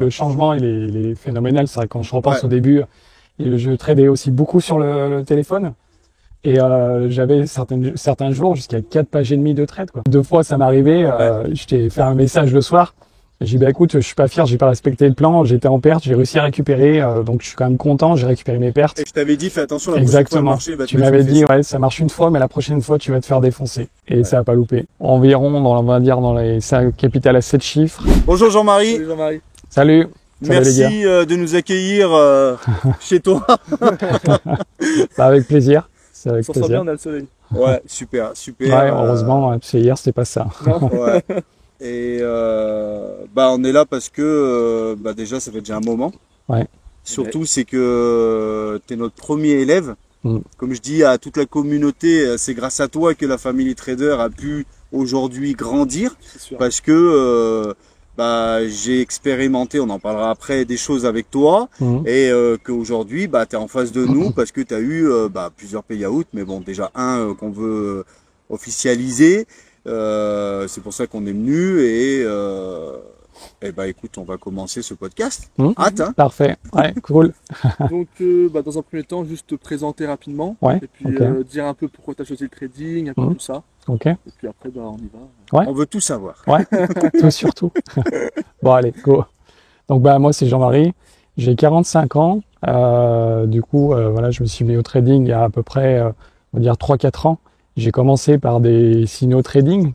le changement il est phénoménal. C'est vrai, quand je repense au début, je tradais aussi beaucoup sur le téléphone. Et j'avais certains jours jusqu'à 4 pages et demie de trade, quoi. 2 fois ça m'arrivait, je t'ai fait un message le soir. J'ai dit bah écoute, je suis pas fier, j'ai pas respecté le plan, j'étais en perte, j'ai réussi à récupérer, donc je suis quand même content, j'ai récupéré mes pertes. Et je t'avais dit fais attention la prochaine fois marché, tu m'avais dit ouais ça marche une fois, mais la prochaine fois tu vas te faire défoncer. Et ça a pas loupé. Environ on va dire dans les 5 capitales à 7 chiffres. Bonjour Jean-Marie. Salut Jean-Marie. Salut. Merci de nous accueillir chez toi. Bah, avec plaisir. C'est avec plaisir. Bien, on a le soleil. Ouais, super. Ouais, heureusement, parce que hier c'était pas ça. Ouais. Et on est là parce que déjà ça fait déjà un moment. Ouais. Surtout c'est que tu es notre premier élève. Comme je dis à toute la communauté, c'est grâce à toi que la Family Trader a pu aujourd'hui grandir. Parce que j'ai expérimenté, on en parlera après, des choses avec toi. Et qu'aujourd'hui tu es en face de nous parce que tu as eu plusieurs payouts, mais bon déjà un qu'on veut officialiser. C'est pour ça qu'on est venu et écoute, on va commencer ce podcast. Hâte, hein. Parfait, ouais, cool. Donc dans un premier temps, juste te présenter rapidement et puis dire un peu pourquoi tu as choisi le trading, un peu tout ça. Ok. Et puis après on y va. Ouais. On veut tout savoir. Ouais, tout surtout. Bon allez, go. Donc moi c'est Jean-Marie, j'ai 45 ans. Du coup voilà, je me suis mis au trading il y a à peu près on va dire 3-4 ans. J'ai commencé par des signaux trading,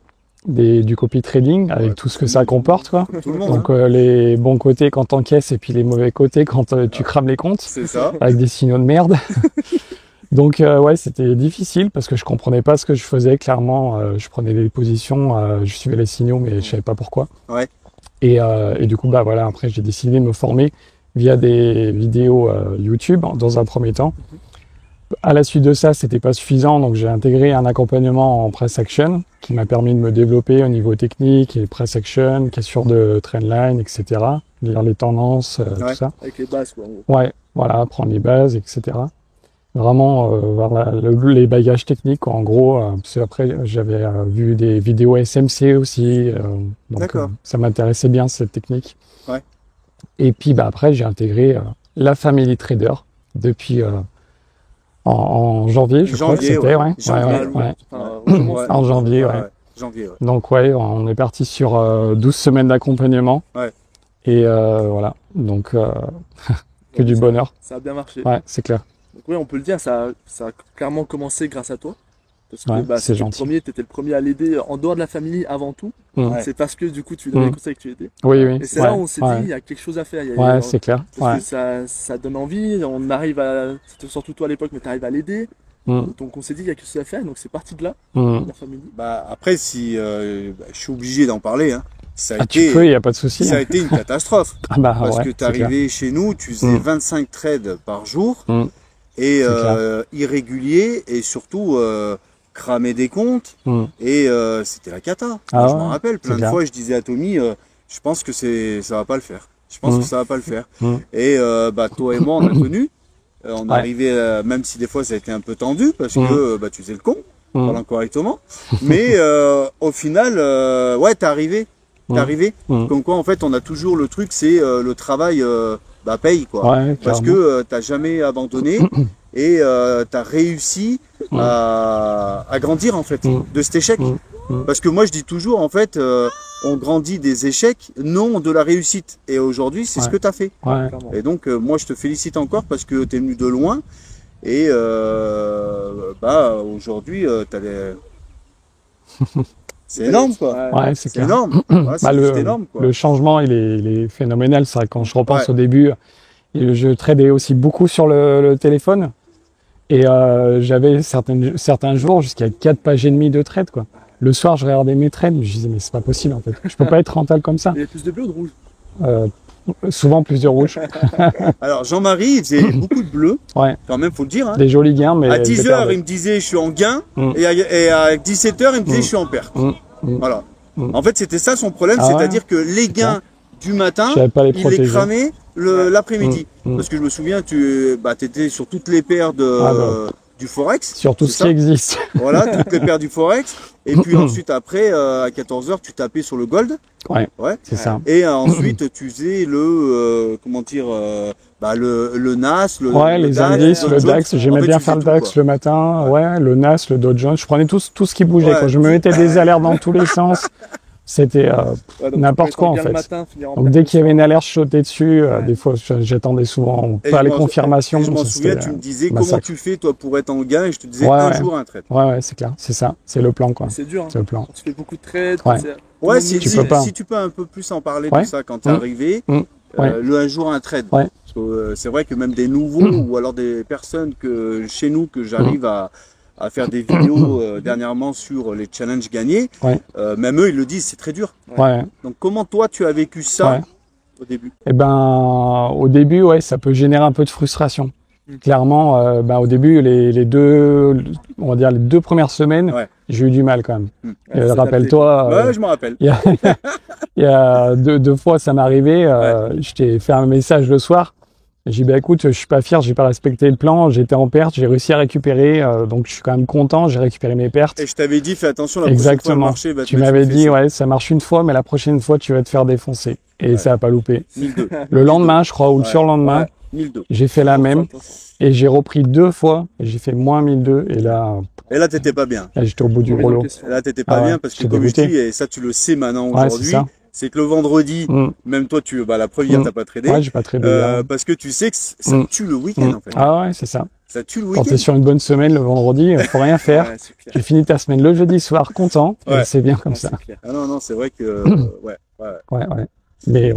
du copy trading, avec tout ce que ça comporte, quoi. Donc les bons côtés quand t'encaisses et puis les mauvais côtés quand tu crames les comptes. C'est ça. Avec des signaux de merde. Donc c'était difficile parce que je comprenais pas ce que je faisais. Clairement, je prenais des positions, je suivais les signaux, mais je savais pas pourquoi. Ouais. Et du coup voilà, après j'ai décidé de me former via des vidéos YouTube dans un premier temps. À la suite de ça, c'était pas suffisant, donc j'ai intégré un accompagnement en price action qui m'a permis de me développer au niveau technique et price action, question de trendline, etc. Lire les tendances, tout ça. Avec les bases, quoi. Ouais, voilà, prendre les bases, etc. Vraiment voir les bagages techniques, quoi, en gros. Parce que après, j'avais vu des vidéos SMC aussi, donc ça m'intéressait bien cette technique. Ouais. Et puis après, j'ai intégré la Family Trader depuis en janvier, je crois que c'était, ouais. En janvier, ouais. Donc on est parti sur 12 semaines d'accompagnement. Ouais. Et voilà, donc que du bonheur. Ça a bien marché. Ouais, c'est clair. Donc oui, on peut le dire, ça a clairement commencé grâce à toi. Parce que c'est gentil. Tu étais le premier à l'aider en dehors de la famille avant tout. C'est parce que du coup tu donnais les conseils que tu étais. Oui. Et c'est là où on s'est dit, il y a quelque chose à faire. C'est clair. Parce que ça donne envie, on arrive à, c'était surtout toi à l'époque, mais tu arrives à l'aider. Donc on s'est dit, il y a quelque chose à faire, donc c'est parti de là, la famille. Après, si je suis obligé d'en parler, hein. Tu peux, il n'y a pas de souci. Ça a été une catastrophe. Parce que tu arrivais chez nous, tu faisais 25 trades par jour, et irrégulier, et surtout cramer des comptes, et c'était la cata. Je m'en rappelle, plein de fois je disais à Tommy, je pense que ça va pas le faire. Je pense que ça va pas le faire. Et toi et moi on a tenu. On arrivait, même si des fois ça a été un peu tendu, parce que tu faisais le con, parlant correctement. Mais au final, t'es arrivé. Comme quoi en fait on a toujours le truc, c'est le travail paye, quoi. Parce que t'as jamais abandonné et t'as réussi à grandir en fait de cet échec. Parce que moi je dis toujours en fait on grandit des échecs, non de la réussite. Et aujourd'hui c'est ce que t'as fait. Et donc moi je te félicite encore parce que t'es venu de loin. Et aujourd'hui t'as des... C'est énorme, quoi. Ouais, c'est clair. Énorme. Ouais, c'est énorme, quoi. Le changement, il est phénoménal. C'est vrai, quand je repense au début, je tradais aussi beaucoup sur le téléphone. Et j'avais certains jours jusqu'à 4 pages et demie de trades, quoi. Le soir, je regardais mes trades, je disais, mais c'est pas possible, en fait. Je peux pas être rentable comme ça. Il y a plus de bleu ou de rouge? Souvent plus de rouge. Alors Jean-Marie, il faisait beaucoup de bleu. Quand même, faut le dire. Hein. Des jolis gains, mais... À 10h, il me disait, je suis en gain. Et à 17h, il me disait, je suis en perte. Voilà. En fait, c'était ça son problème, c'est-à-dire que les gains du matin, il les cramait l'après-midi. Parce que je me souviens, tu étais sur toutes les paires du Forex. Sur tout ce qui existe. Voilà, toutes les paires du Forex. Et puis ensuite, après, à 14h, tu tapais sur le Gold. Ouais. C'est ça. Et ensuite, tu faisais le NAS, les indices, le DAX. J'aimais bien faire le DAX le matin. Ouais, le NAS, le Dow Jones. Je prenais tout ce qui bougeait. Quand je me mettais des alertes dans tous les sens. C'était n'importe quoi en fait. Donc dès qu'il y avait une alerte, je sautais dessus. Des fois, j'attendais souvent pas les confirmations. Je m'en souviens, tu me disais comment tu fais toi pour être en gain et je te disais un jour un trade. Ouais, c'est clair, c'est ça, c'est le plan quoi. C'est dur. C'est le plan. Quand tu fais beaucoup de trades. Ouais, si tu peux un peu plus en parler de ça quand t'es arrivé, le un jour un trade. Parce que c'est vrai que même des nouveaux ou alors des personnes chez nous que j'arrive à faire des vidéos dernièrement sur les challenges gagnés. Même eux, ils le disent, c'est très dur. Donc, comment toi, tu as vécu ça au début? Eh ben, au début, ça peut générer un peu de frustration. Clairement, au début, les deux premières semaines, j'ai eu du mal quand même. Rappelle-toi. Je me rappelle. Il y a deux fois, ça m'est arrivé. Je t'ai fait un message le soir. J'ai dit, écoute, je suis pas fier, j'ai pas respecté le plan, j'étais en perte, j'ai réussi à récupérer, donc je suis quand même content, j'ai récupéré mes pertes. Et je t'avais dit, fais attention, la prochaine fois, le marché va te Tu m'avais dit, ça marche une fois, mais la prochaine fois, tu vas te faire défoncer. Et ça a pas loupé. 1002. Le lendemain, je crois, ou le surlendemain, 1002. J'ai fait la même, et j'ai repris 2 fois, et j'ai fait moins 1002, et là... Et là, t'étais pas bien. Là, j'étais au bout du rouleau. Là, t'étais pas bien, parce que comme je dis, et ça, tu le sais maintenant aujourd'hui, c'est que le vendredi, même toi, la preuve hier, t'as pas tradé. Ouais, j'ai pas tradé. Parce que tu sais que ça tue le week-end, en fait. Ah ouais, c'est ça. Ça tue le week-end. Quand t'es sur une bonne semaine, le vendredi, faut rien faire. Tu finis ta semaine le jeudi soir, content, et c'est bien comme ça. Ah non, c'est vrai que, Mais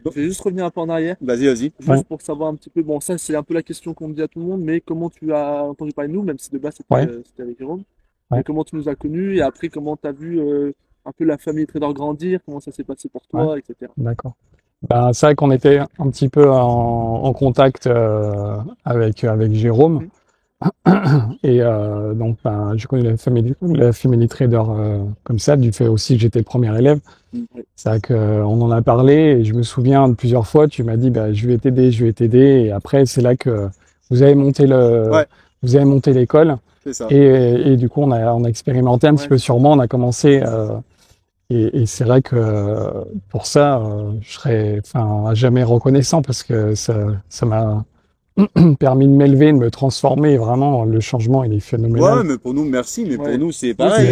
Donc, je vais juste revenir un peu en arrière. Vas-y. Juste pour savoir un petit peu, bon, ça, c'est un peu la question qu'on dit à tout le monde, mais comment tu as entendu parler de nous, même si de base, c'était avec Jérôme. Mais comment tu nous as connus, et après, comment tu as vu, un peu la famille Trader grandir, comment ça s'est passé pour toi, etc. D'accord. C'est vrai qu'on était un petit peu en contact avec Jérôme. Et donc j'ai connu la famille Trader comme ça, du fait aussi que j'étais le premier élève. C'est vrai qu'on en a parlé et je me souviens de plusieurs fois, tu m'as dit je vais t'aider. Et après c'est là que vous avez monté l'école. C'est ça. Et du coup on a expérimenté un petit peu sur moi, on a commencé et c'est vrai que pour ça je serai à jamais reconnaissant parce que ça m'a permis de m'élever, de me transformer. Vraiment, le changement, il est phénoménal. Ouais, mais pour nous, merci. Mais pour nous, c'est pareil.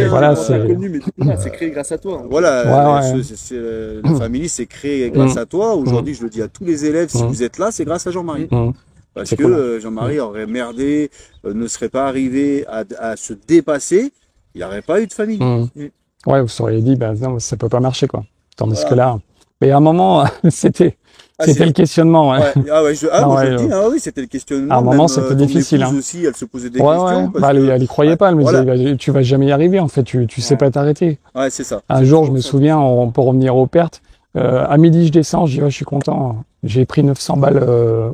C'est créé grâce à toi. Voilà, la famille, c'est créé grâce à toi. Aujourd'hui, je le dis à tous les élèves, si vous êtes là, c'est grâce à Jean-Marie. Parce que Jean-Marie aurait merdé, ne serait pas arrivé à se dépasser, il n'y aurait pas eu de famille. Ouais, vous auriez dit, non, ça peut pas marcher, quoi. Tandis que là, mais à un moment, c'était le questionnement. C'était le questionnement. À un moment, c'était difficile. Aussi, elle se posait des questions. Elle y croyait pas. Elle me disait, tu vas jamais y arriver. En fait, tu sais pas t'arrêter. Ouais, c'est ça. Un jour, je me souviens, on peut revenir aux pertes. À midi, je descends. Je dis, je suis content. J'ai pris 900 balles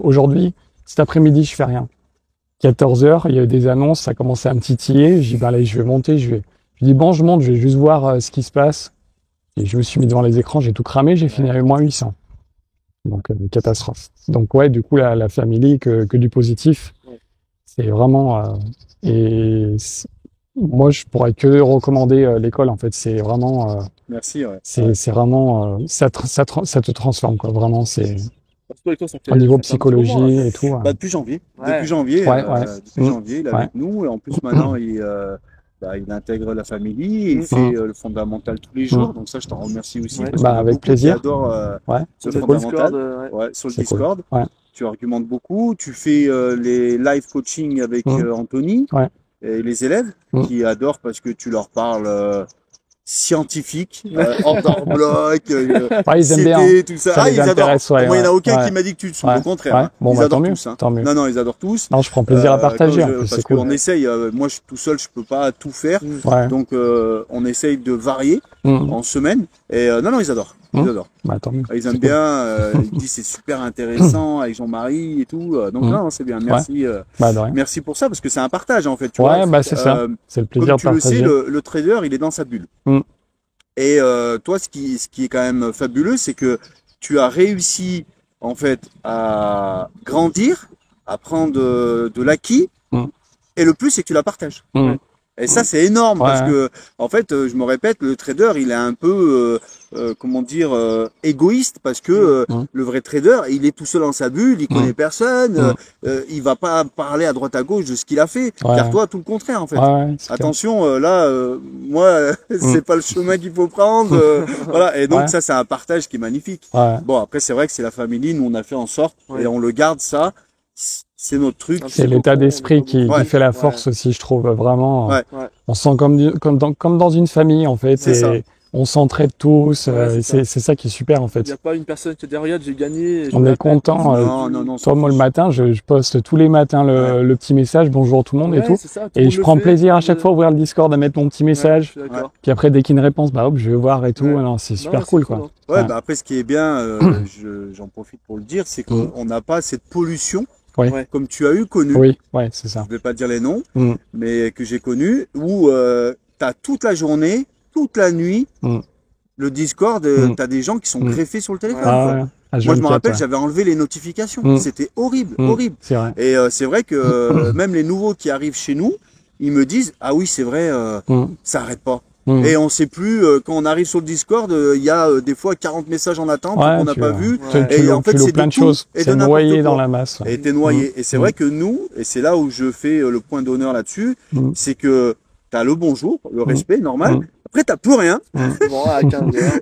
aujourd'hui. Cet après-midi, je fais rien. 14h, il y a eu des annonces. Ça commençait à me titiller. Je dis, allez, je vais monter. Je dis, bon, je monte. Je vais juste voir ce qui se passe. Et je me suis mis devant les écrans. J'ai tout cramé. J'ai fini avec moins 800. Donc, catastrophe. Donc, du coup, la famille, que du positif. C'est vraiment... moi, je pourrais que recommander l'école, en fait. C'est vraiment... Merci, c'est vraiment... ça te transforme, quoi. Vraiment, c'est... Au niveau psychologie et tout. Depuis janvier. Depuis janvier, il est avec nous. Et en plus, maintenant, il intègre la famille, il fait le fondamental tous les jours, donc ça je t'en remercie aussi. Parce avec plaisir. Tu adores ce fondamental sur le Discord. Tu argumentes beaucoup, tu fais les live coaching avec Anthony et les élèves qui adorent parce que tu leur parles scientifique, hors bloc, ils aiment bien, tout ça. Ils adorent. Moi, il n'y en a aucun qui m'a dit que tu te souviens. Au contraire. Bon, ils adorent mieux, tous. Non, ils adorent tous. Non, je prends plaisir à partager. Parce qu'on essaye, moi, tout seul, je peux pas tout faire. Donc, on essaye de varier en semaine. Et non, ils adorent. Ils adorent. Ils aiment bien. Ils disent c'est super intéressant avec Jean-Marie et tout. Donc, non, c'est bien. Merci. Merci pour ça parce que c'est un partage, en fait. Tu vois, c'est ça. C'est le plaisir de partager. Comme tu le sais, le trader, il est dans sa bulle. Et toi, ce qui est quand même fabuleux, c'est que tu as réussi en fait à grandir, à prendre de l'acquis Et le plus, c'est que tu la partages. Et ça, c'est énorme parce que, en fait, je me répète, le trader, il est un peu, comment dire, égoïste parce que le vrai trader, il est tout seul dans sa bulle, il connaît personne, il va pas parler à droite à gauche de ce qu'il a fait. Car toi, tout le contraire, en fait. Attention, là, moi, c'est pas le chemin qu'il faut prendre. Voilà. Et donc ça, c'est un partage qui est magnifique. Bon, après, c'est vrai que c'est la famille. Nous, on a fait en sorte et on le garde ça. C'est notre truc. C'est l'état d'esprit qui fait la force aussi, je trouve, vraiment. On se sent comme dans une famille, en fait. Et on s'entraide tous. C'est ça qui est super, en fait. Il n'y a pas une personne qui dit, regarde, j'ai gagné. On est content. Toi, moi, le matin, je poste tous les matins le petit message, bonjour tout le monde et tout. Et je prends plaisir à chaque fois à ouvrir le Discord, à mettre mon petit message. Puis après, dès qu'il y a une réponse, bah hop, je vais voir et tout. C'est super cool, quoi. Ouais, bah après, ce qui est bien, j'en profite pour le dire, c'est qu'on n'a pas cette pollution. Comme tu as eu connu. Oui, c'est ça. Je vais pas dire les noms, mais que j'ai connu, où tu as toute la journée, toute la nuit, le Discord, tu as des gens qui sont greffés sur le téléphone. Moi, je me rappelle, j'avais enlevé les notifications. C'était horrible, horrible. C'est vrai. Et c'est vrai que même les nouveaux qui arrivent chez nous, ils me disent, ah oui, c'est vrai, ça arrête pas. Et on sait plus, quand on arrive sur le Discord, il y a des fois 40 messages en attente qu'on n'a pas vu. Et en fait, c'est plein de choses. C'est noyé dans la masse. Et t'es noyé. Et c'est vrai que nous, et c'est là où je fais le point d'honneur là-dessus, c'est que t'as le bonjour, le respect normal. Après, t'as plus rien.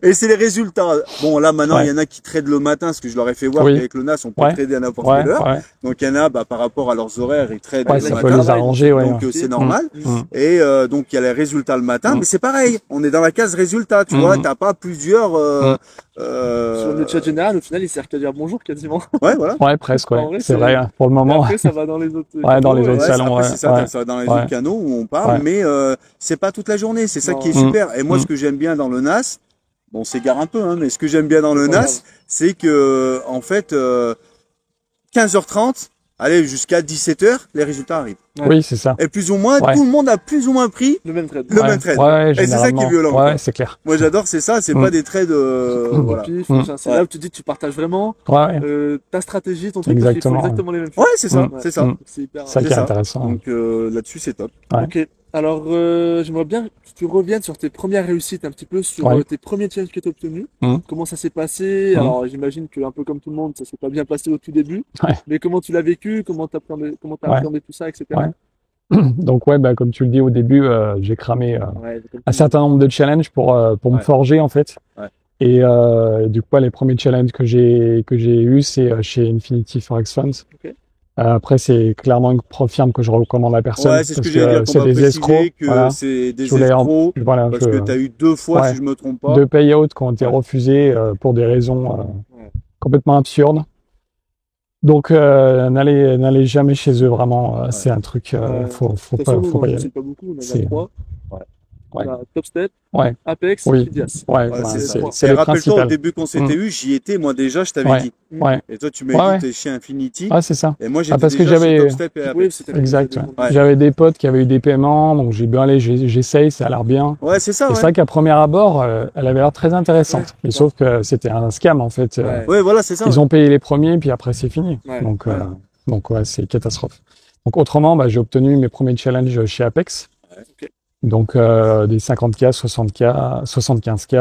Et c'est les résultats. Bon, là, maintenant, il y en a qui tradent le matin, ce que je leur ai fait voir qu'avec le NAS, on peut trader à n'importe quelle heure. Donc, il y en a, par rapport à leurs horaires, ils tradent le ça matin. peut les arranger, donc, c'est normal. Et donc, il y a les résultats le matin. Mais c'est pareil. On est dans la case résultats, tu vois. T'as pas plusieurs... Sur le chat général, au final, il sert qu'à dire bonjour quasiment. Voilà. Ouais, presque, c'est vrai, pour le moment. Après, ça va dans les autres dans les autres salons. C'est ça, ça va dans les autres canaux où on parle, mais c'est pas toute la journée. C'est ça qui est super. Et moi, ce que j'aime bien dans le NAS, bon, on s'égare un peu, hein, mais ce que j'aime bien dans le NAS, c'est que, en fait, 15h30, allez, jusqu'à 17h, les résultats arrivent. Oui, c'est ça. Et plus ou moins, tout le monde a plus ou moins pris le même trade. Et c'est ça qui est violent. Ouais, c'est clair. Moi, j'adore, c'est ça, c'est pas des trades, voilà. C'est là où tu dis, tu partages vraiment, ta stratégie, ton truc, exactement les mêmes choses. Ouais, c'est ça, c'est ça. C'est ça qui est intéressant. Donc, là-dessus, c'est top. Ok. Alors, j'aimerais bien que tu reviennes sur tes premières réussites, un petit peu sur tes premiers challenges que tu as obtenus. Comment ça s'est passé? Alors, j'imagine que un peu comme tout le monde, ça s'est pas bien passé au tout début. Mais comment tu l'as vécu? Comment t'as appréhendé tout ça, etc. Donc comme tu le dis au début, j'ai cramé un certain nombre de challenges pour me forger en fait. Et du coup, les premiers challenges que j'ai eu, c'est chez Infinity Forex Funds. Après, c'est clairement une firme que je recommande à personne. Ouais, c'est ce que j'ai dit. C'est des escrocs. C'est des escrocs. Parce que tu as eu 2 fois, si je me trompe pas. 2 payouts qui ont été refusés pour des raisons complètement absurdes. Donc, n'allez jamais chez eux, vraiment. C'est un truc, faut pas y aller. C'est pas beaucoup, on en a 3. On a Top Step, Apex, Fidias. C'est le rappelle-toi, au début qu'on s'était eu, j'y étais, moi déjà, je t'avais dit. Et toi, tu m'as dit que t'es chez Infinity. C'est ça. Et moi, j'étais déjà chez Top Step et Apex. Exact. J'avais des potes qui avaient eu des paiements, donc j'ai bien allé, j'essaye, ça a l'air bien. Ouais, c'est ça. C'est vrai qu'à premier abord, elle avait l'air très intéressante. Mais sauf que c'était un scam, en fait. Ouais, voilà, c'est ça. Ils ont payé les premiers, puis après, c'est fini. Donc, c'est catastrophe. Donc, autrement, j'ai obtenu mes premiers challenges chez Apex. Donc, des 50K, 60K, 75K,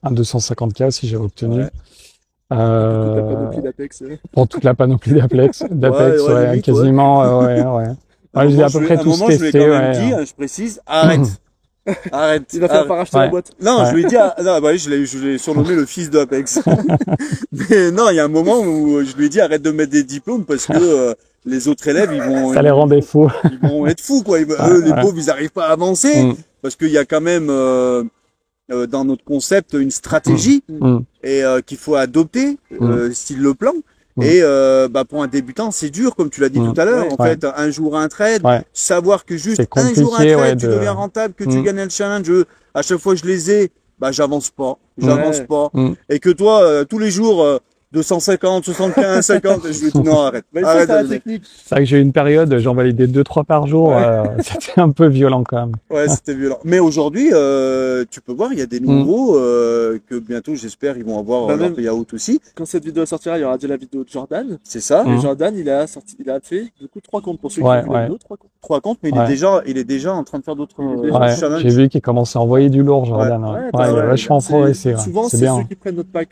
un 250K si j'ai obtenu. Pour toute la panoplie d'Apex, quasiment, je dis à peu près tout ce testé. Je lui ai quand même dit, je précise, arrête. Arrête. Il va faire pas racheter la boîte. Non, je lui ai dit, je l'ai surnommé le fils d'Apex. Mais non, il y a un moment où je lui ai dit, arrête de mettre des diplômes parce que, les autres élèves, ça les rendait fous. Ils vont être fous, quoi. Eux, les pauvres, ils arrivent pas à avancer. Parce qu'il y a quand même, dans notre concept, une stratégie, et, qu'il faut adopter, style le plan. Et, pour un débutant, c'est dur, comme tu l'as dit tout à l'heure. En fait, un jour un trade, savoir que juste un jour un trade, tu deviens rentable, que tu gagnes le challenge. À chaque fois que je les ai, j'avance pas. Et que toi, tous les jours, 250, 75, 50. Je lui ai dit non, arrête. Mais arrête ça, c'est la technique. C'est vrai que j'ai eu une période, j'en validais 2-3 par jour. C'était un peu violent quand même. Ouais, c'était violent. Mais aujourd'hui, tu peux voir, il y a des nouveaux que bientôt, j'espère, ils vont avoir leur payout aussi. Quand cette vidéo sortira, il y aura déjà la vidéo de Jordan. C'est ça. Et Jordan, il a fait du coup 3 comptes pour ceux qui ont vu la vidéo, 3 comptes. 3 comptes, mais il est déjà en train de faire d'autres challenges. J'ai vu qu'il commence à envoyer du lourd, Jordan. Il a vachement progressé. Souvent, c'est ceux qui prennent notre pack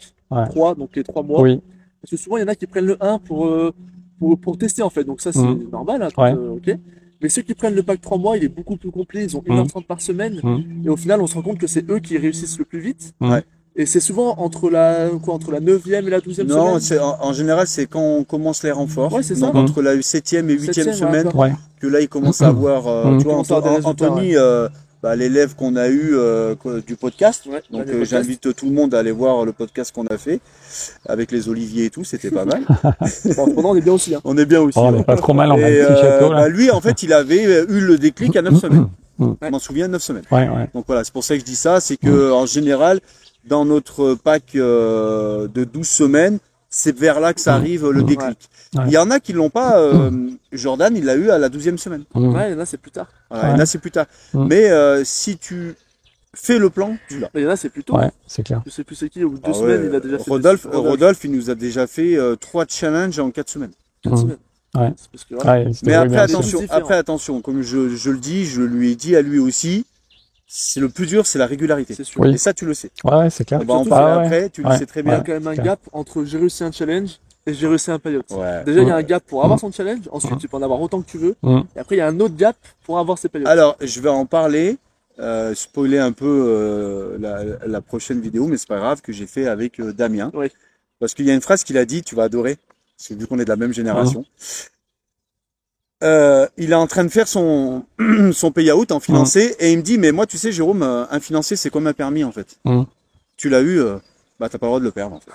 3, donc les 3 mois. Oui. Parce que souvent, il y en a qui prennent le 1 pour tester en fait. Donc ça, c'est normal. Hein, ok. Mais ceux qui prennent le pack 3 mois, il est beaucoup plus complet. Ils ont 1h30 par semaine. Et au final, on se rend compte que c'est eux qui réussissent le plus vite. Et c'est souvent entre la 9e et la 12e semaine. Non, en général, c'est quand on commence les renforts. Ouais, c'est ça. Donc, entre la 7e et 8e semaine, que là, il commence à avoir, tu vois, Anthony, l'élève qu'on a eu du podcast. Donc, j'invite tout le monde à aller voir le podcast qu'on a fait avec les oliviers et tout. C'était pas mal. Cependant, on est bien aussi. Hein. On est bien aussi. On n'est pas trop mal en petit château. Là. Lui, en fait, il avait eu le déclic à 9 semaines. Je m'en souviens, 9 semaines. Donc, voilà, c'est pour ça que je dis ça. C'est que en général, dans notre pack de 12 semaines, c'est vers là que ça arrive le déclic. Il y en a qui l'ont pas. Jordan, il l'a eu à la 12e semaine. Ouais, il y en a, c'est plus tard. Voilà, il y en a, c'est plus tard. Mais si tu fais le plan, tu l'as. Il y en a, c'est plus tôt. Ouais, c'est clair. Je sais plus c'est qui, au bout de 2 semaines, il a déjà fait. Rodolphe, il nous a déjà fait 3 challenges en 4 semaines. 4 semaines. Ouais. Parce que, mais après, attention, comme je le dis, je lui ai dit à lui aussi, c'est le plus dur, c'est la régularité. C'est sûr. Et ça, tu le sais. Ouais, c'est clair. On va en parler après, tu le sais très bien. Il y a quand même un gap entre j'ai réussi un challenge et j'ai réussi un payout. Déjà, il y a un gap pour avoir son challenge. Ensuite, tu peux en avoir autant que tu veux. Et après, il y a un autre gap pour avoir ses payouts. Alors, je vais en parler, spoiler un peu la prochaine vidéo, mais c'est pas grave, que j'ai fait avec Damien. Parce qu'il y a une phrase qu'il a dit, tu vas adorer, parce que vu qu'on est de la même génération. Il est en train de faire son payout en financé et il me dit, mais moi, tu sais, Jérôme, un financé, c'est comme un permis, en fait. Tu l'as eu, t'as pas le droit de le perdre, en fait.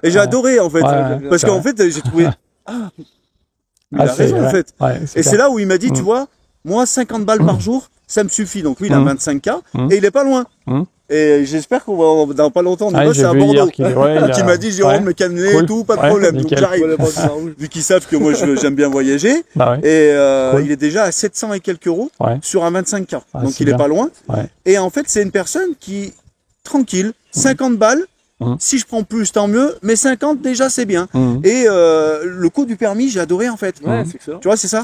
Et j'ai adoré, en fait, parce qu'en fait, j'ai trouvé, il a raison, en fait. Et c'est là où il m'a dit, tu vois, moi, 50 balles par jour, ça me suffit. Donc lui, il a 25K et il est pas loin. Et j'espère qu'on va, dans pas longtemps, on passe à Bordeaux. Qui m'a dit, Jérôme, me calmer et tout, pas de problème. Donc j'arrive. Vu qu'ils savent que moi, j'aime bien voyager. Et il est déjà à 700 et quelques euros sur un 25K. Donc il est pas loin. Et en fait, c'est une personne qui, tranquille, 50 balles. Si je prends plus, tant mieux. Mais 50, déjà, c'est bien. Et le coût du permis, j'ai adoré, en fait. C'est excellent. Tu vois, c'est ça.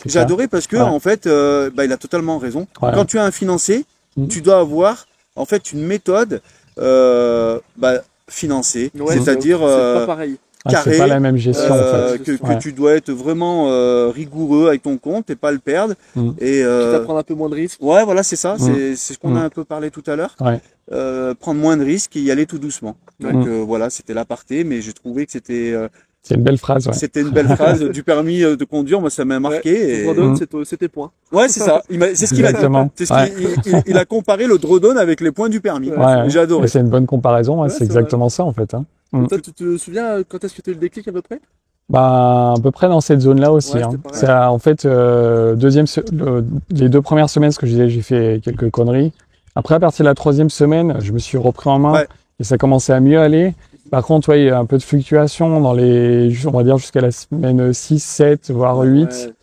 J'ai adoré parce que, en fait, il a totalement raison. Quand tu as un financier, tu dois avoir, en fait, une méthode financée. C'est-à-dire carré. C'est pas la même gestion, en fait. Que tu dois être vraiment rigoureux avec ton compte et pas le perdre. Et quitte à prendre un peu moins de risques. Ouais, voilà, c'est ça. C'est ce qu'on a un peu parlé tout à l'heure. Prendre moins de risques et y aller tout doucement. Donc voilà, c'était l'aparté, mais j'ai trouvé que c'était c'est une belle phrase. C'était une belle phrase du permis de conduire. Moi, ça m'a marqué. Drodone, c'était points. Ouais, c'est ça. C'est ce qu'il a dit. Il a comparé le Drodone avec les points du permis. J'ai adoré. C'est une bonne comparaison. C'est exactement ça, en fait. Toi, tu te souviens quand est-ce que tu as eu le déclic à peu près? À peu près dans cette zone-là aussi. C'est en fait les 2 premières semaines, ce que je disais, j'ai fait quelques conneries. Après, à partir de la 3e semaine, je me suis repris en main et ça commençait à mieux aller. Par contre, il y a un peu de fluctuation dans on va dire jusqu'à la semaine 6, 7, voire 8.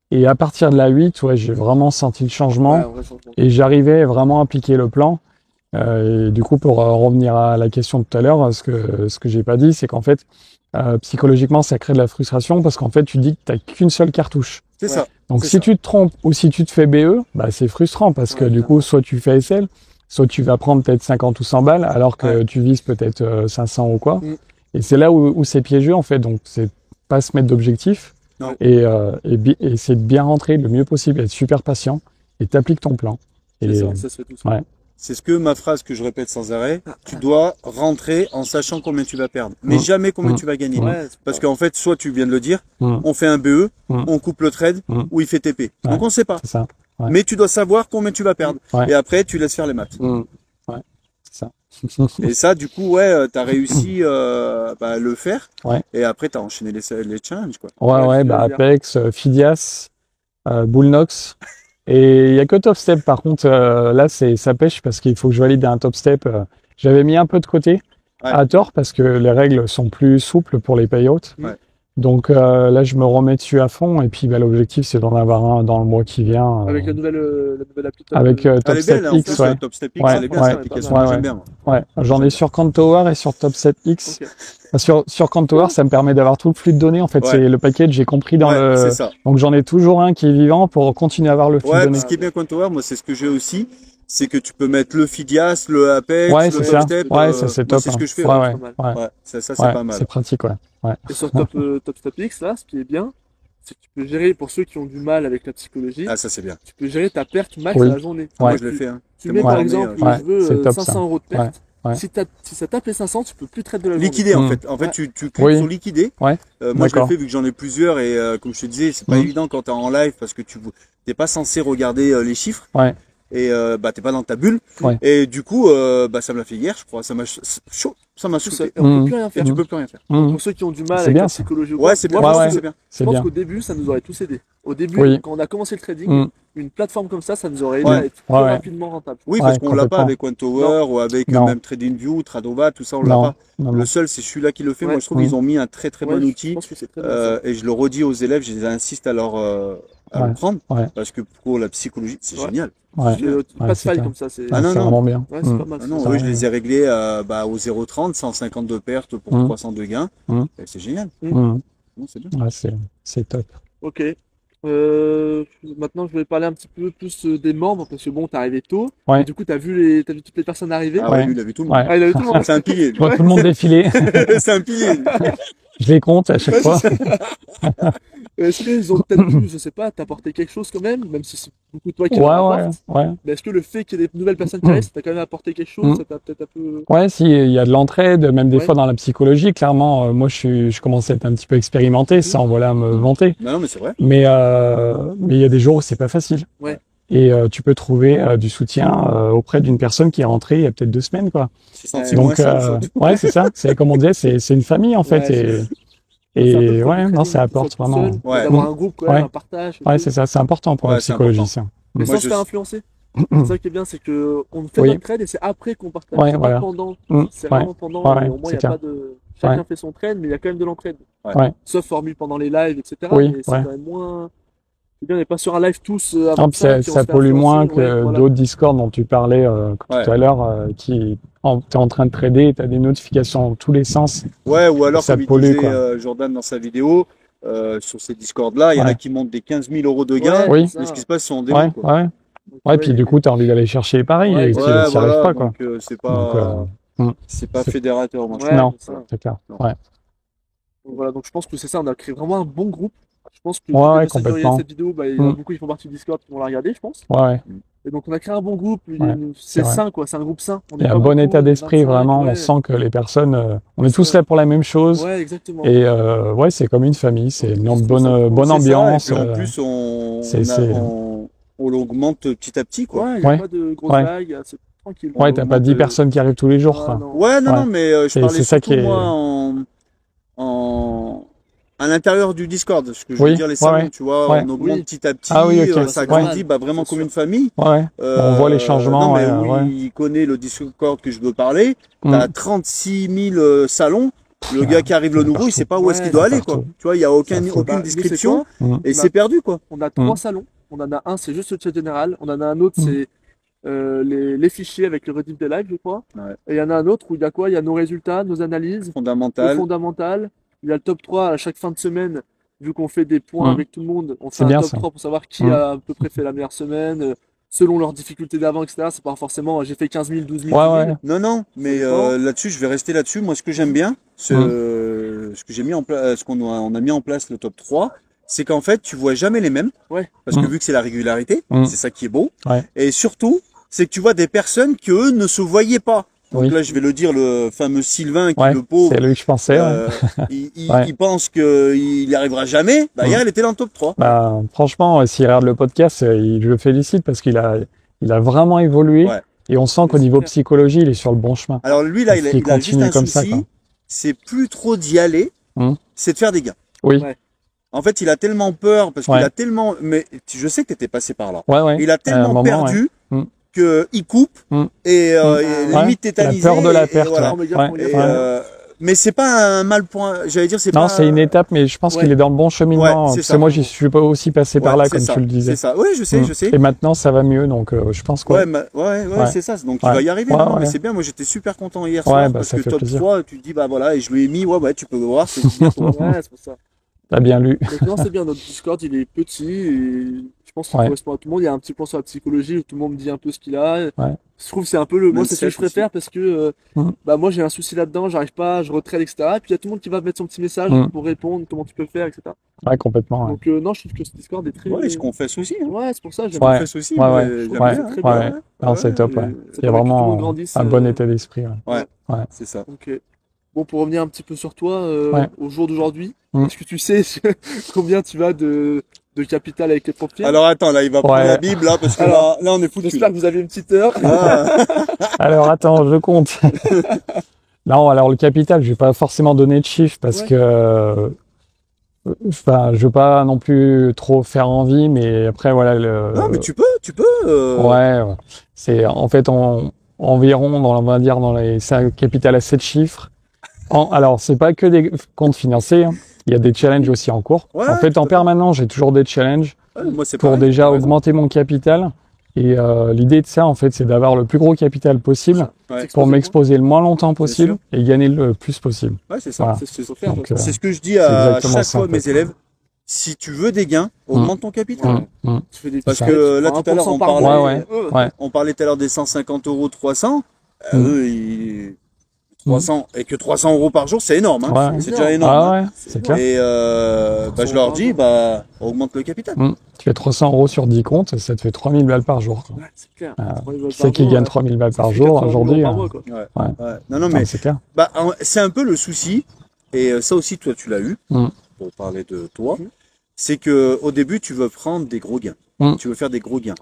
Et à partir de la 8, j'ai vraiment senti le changement et j'arrivais vraiment à appliquer le plan. Et du coup, pour revenir à la question de tout à l'heure, ce que j'ai pas dit, c'est qu'en fait, psychologiquement, ça crée de la frustration parce qu'en fait, tu dis que t'as qu'une seule cartouche. C'est ça. Donc, si tu te trompes ou si tu te fais BE, c'est frustrant parce que du coup, soit tu fais SL, soit tu vas prendre peut-être 50 ou 100 balles alors que tu vises peut-être 500 ou quoi. Et c'est là où c'est piégeux, en fait. Donc, c'est pas se mettre d'objectif et c'est de bien rentrer le mieux possible, être super patient et t'appliques ton plan. Et ça se fait tout seul. C'est ce que ma phrase que je répète sans arrêt, tu dois rentrer en sachant combien tu vas perdre, mais jamais combien tu vas gagner. Parce qu'en fait, soit tu viens de le dire, on fait un BE, on coupe le trade, ou il fait TP. Donc on sait pas. Ça. Mais tu dois savoir combien tu vas perdre. Et après, tu laisses faire les maths. C'est ça. Et ça, du coup, t'as réussi à le faire. Et après, t'as enchaîné les challenges, quoi. Apex, Phidias, Bullnox. Et il y a que Top Step, par contre, là, ça pêche parce qu'il faut que je valide un Top Step. J'avais mis un peu de côté à tort parce que les règles sont plus souples pour les payouts. Ouais. Donc là, je me remets dessus à fond et puis l'objectif, c'est d'en avoir un dans le mois qui vient. Avec la nouvelle appli. Avec TopStep X, ouais. TopStep X, elle est bien, cette application, j'aime bien. Ouais, j'en ai sur Cantower et sur TopStep X. Okay. Sur Cantower, ça me permet d'avoir tout le flux de données. En fait, c'est le package, j'ai compris dans le. C'est ça. Donc j'en ai toujours un qui est vivant pour continuer à avoir le flux de données. Ce qui est bien Cantower, moi, c'est ce que j'ai aussi. C'est que tu peux mettre le Fidias, le Apex, le TopStep. Ouais, ça c'est top. C'est ce que je fais. Ça c'est pas mal. C'est pratique, ouais. Et sur TopStep X, là, ce qui est bien, c'est que tu peux gérer, pour ceux qui ont du mal avec la psychologie. Ah, ça c'est bien. Tu peux gérer ta perte max à la journée. Moi, je le fais. Tu mets par exemple, je veux 500 € de perte. Si ça tape les 500, tu peux plus traiter de la journée. Liquider en fait. En fait, tu cliques sur liquider. Moi, je l'ai fait vu que j'en ai plusieurs et comme je te disais, c'est pas évident quand t'es en live parce que t'es pas censé regarder les chiffres. Et t'es pas dans ta bulle. Et du coup, ça me l'a fait hier, je crois. Ça m'a chaud. Ça m'a sauté. On peut plus rien faire. Tu peux plus rien faire. Pour ceux qui ont du mal avec la psychologie. C'est bien. Je pense qu'au début, ça nous aurait tous aidé. Au début, quand on a commencé le trading, une plateforme comme ça nous aurait aidé à être plus rapidement rentable. Oui, parce qu'on l'a pas avec OneTower ou avec même TradingView, Tradova, tout ça, on l'a pas. Le seul, c'est celui-là qui le fait. Moi, je trouve qu'ils ont mis un très très bon outil. Et je le redis aux élèves, je les insiste à le prendre. Parce que pour la psychologie, c'est génial. Pas de faille comme ça. C'est vraiment bien. C'est pas mal. Oui, je les ai réglés au 0,30, 150 de perte pour 300 de gains. C'est génial. C'est bien. C'est top. Ok. Maintenant, je vais parler un petit peu plus des membres parce que bon, t'es arrivé tôt. Et du coup, t'as vu toutes les personnes arriver. Ah ouais, lui, il a vu tout le monde. Ah, il a vu tout le monde. C'est un pilier. Je vois tout le monde défiler. C'est un pilier. Je les compte à chaque fois. Est-ce qu'ils ont peut-être pu, je sais pas, t'apporter quelque chose quand même si c'est beaucoup toi qui l'apporte. Mais est-ce que le fait qu'il y ait des nouvelles personnes qui arrivent, ça t'a quand même apporté quelque chose, ça t'a peut-être un peu... Ouais, si, il y a de l'entraide, même des fois dans la psychologie. Clairement, moi, je commence à être un petit peu expérimenté, sans me vanter. Non, mais c'est vrai. Mais il y a des jours où c'est pas facile. Et tu peux trouver du soutien auprès d'une personne qui est rentrée il y a peut-être 2 semaines, quoi. Donc, c'est ça. C'est comme on disait, c'est une famille en fait. Et ça apporte vraiment. D'avoir un groupe, un partage. C'est ça, c'est important pour la psychologie, ça. Mais sans se faire influencer. C'est ça qui est bien, c'est que on fait notre trade et c'est après qu'on partage. C'est pas pendant. C'est vraiment pendant. Au moins, il n'y a pas de. Chacun fait son trade, mais il y a quand même de l'entraide. Sauf formule pendant les lives, etc. Mais c'est quand même moins. C'est bien, on n'est pas sur un live tous avant ça pollue moins que d'autres Discord dont tu parlais tout à l'heure, qui t'es en train de trader et t'as des notifications dans tous les sens. Ouais, ou alors ça comme pollue, il disait Jordan dans sa vidéo, sur ces Discord-là, il y en a qui montent des 15 000 € de gains, mais ce qui se passe, c'est en démo. Puis du coup, t'as envie d'aller chercher pareil et tu n'y arrives pas, quoi. Donc, c'est pas fédérateur, moi. Non, c'est clair. Voilà, donc je pense que c'est ça, on a créé vraiment un bon groupe. Je pense que complètement. Cette vidéo, il y en a beaucoup qui font partie du Discord qui vont la regarder, je pense. Et donc on a créé un bon groupe, c'est sain, quoi, c'est un groupe sain. Il y a un bon état d'esprit, vraiment, on sent que les personnes, on est tous là pour la même chose. Ouais, exactement. Et c'est comme une famille, c'est une bonne ambiance. Et en plus, on l'augmente petit à petit, quoi. Il n'y a pas de grosses vagues, c'est tranquille. T'as pas 10 personnes qui arrivent tous les jours, quoi. Non, mais je parlais surtout, moi, à l'intérieur du Discord, ce que je veux dire, les salons, tu vois, on augmente petit à petit, ça grandit vraiment comme une famille. On voit les changements. Il connaît le Discord que je veux parler. T'as 36 000 salons. Le gars qui arrive le nouveau, il sait pas où est-ce qu'il doit aller, quoi. Tu vois, il y a aucune description et c'est perdu, quoi. On a 3 salons. On en a un, c'est juste le chat général. On en a un autre, c'est les fichiers avec le rediff des lives, je crois. Et il y en a un autre où il y a quoi? Il y a nos résultats, nos analyses fondamentales. Il y a le top 3 à chaque fin de semaine, vu qu'on fait des points avec tout le monde. On fait un top 3 pour savoir qui a à peu près fait la meilleure semaine, selon leurs difficultés d'avant, etc. C'est pas forcément j'ai fait 15 000, 12 000. Non, mais là-dessus, je vais rester là-dessus. Moi, ce que j'aime bien, ce que j'ai mis en place, ce qu'on a mis en place le top 3, c'est qu'en fait, tu vois jamais les mêmes. Parce que vu que c'est la régularité, c'est ça qui est beau. Et surtout, c'est que tu vois des personnes qui, eux, ne se voyaient pas. Donc là, je vais le dire, le fameux Sylvain, qui le pauvre. C'est lui que je pensais. Il pense qu'il n'y arrivera jamais. Hier, il était dans le top 3. Franchement, s'il regarde le podcast, je le félicite parce qu'il a vraiment évolué. Et on sent qu'au niveau psychologie, il est sur le bon chemin. Alors lui, là, il a juste un souci. C'est plus trop d'y aller, c'est de faire des gains. En fait, il a tellement peur parce qu'il a tellement, mais je sais que tu étais passé par là. Il a tellement perdu qu'il coupe et limite tétanisé. La peur de la perte. Mais c'est pas un mal point. J'allais dire, c'est pas. Non, c'est une étape, mais je pense qu'il est dans le bon cheminement. Parce que moi, j'y suis pas aussi passé par là, comme tu le disais. C'est ça. Oui, je sais. Et maintenant, ça va mieux, donc je pense quoi. C'est ça. Donc tu vas y arriver. Mais c'est bien. Moi, j'étais super content hier soir parce que top 3, tu te dis bah voilà, et je lui ai mis tu peux voir. C'est c'est pour ça. T'as bien lu. Donc non, c'est bien. Notre Discord, il est petit et je pense qu'il correspond à tout le monde. Il y a un petit point sur la psychologie où tout le monde dit un peu ce qu'il a. Je trouve que c'est un peu moi, c'est ce que je préfère parce que moi j'ai un souci là-dedans, j'arrive pas, je retraite, etc. Et puis il y a tout le monde qui va mettre son petit message pour répondre, comment tu peux faire, etc. Ouais, complètement. Donc non, je trouve que ce Discord est très. Ouais, je confesse aussi. Ouais, c'est pour ça. Je confesse aussi. Non, c'est top. Il y a vraiment un bon état d'esprit. Ouais. C'est ça. Bon, pour revenir un petit peu sur toi, au jour d'aujourd'hui, est-ce que tu sais combien tu as de capital avec les propres? Alors attends, là il va prendre la Bible là parce que là on est foutu. J'espère que vous avez une petite heure. Alors attends, je compte. Non, alors le capital, je vais pas forcément donner de chiffres parce que je veux pas non plus trop faire envie, mais après voilà Non, mais tu peux. C'est en fait environ on va dire dans les capital à 7 chiffres. Alors, c'est pas que des comptes financiers, il y a des challenges aussi en cours. En fait, en permanence, j'ai toujours des challenges pour déjà augmenter mon capital. Et l'idée de ça, en fait, c'est d'avoir le plus gros capital possible pour m'exposer le moins longtemps possible et gagner le plus possible. Ouais, c'est ça. Voilà. C'est ce que je dis à chaque fois à mes élèves. Si tu veux des gains, augmente ton capital. Parce que là, tout à l'heure, on parlait tout à l'heure des 150 €, 300. Eux, 300 et que 300 € par jour, c'est énorme. C'est déjà énorme. C'est clair. Et je leur dis, augmente le capital. Tu fais 300 € sur 10 comptes, ça te fait 3000 balles par jour. Ouais, c'est clair. Qui c'est qui gagne 3000 balles par jour aujourd'hui? Non, mais c'est clair. C'est un peu le souci. Et ça aussi, toi, tu l'as eu. Pour parler de toi, c'est que au début, tu veux prendre des gros gains. Tu veux faire des gros gains.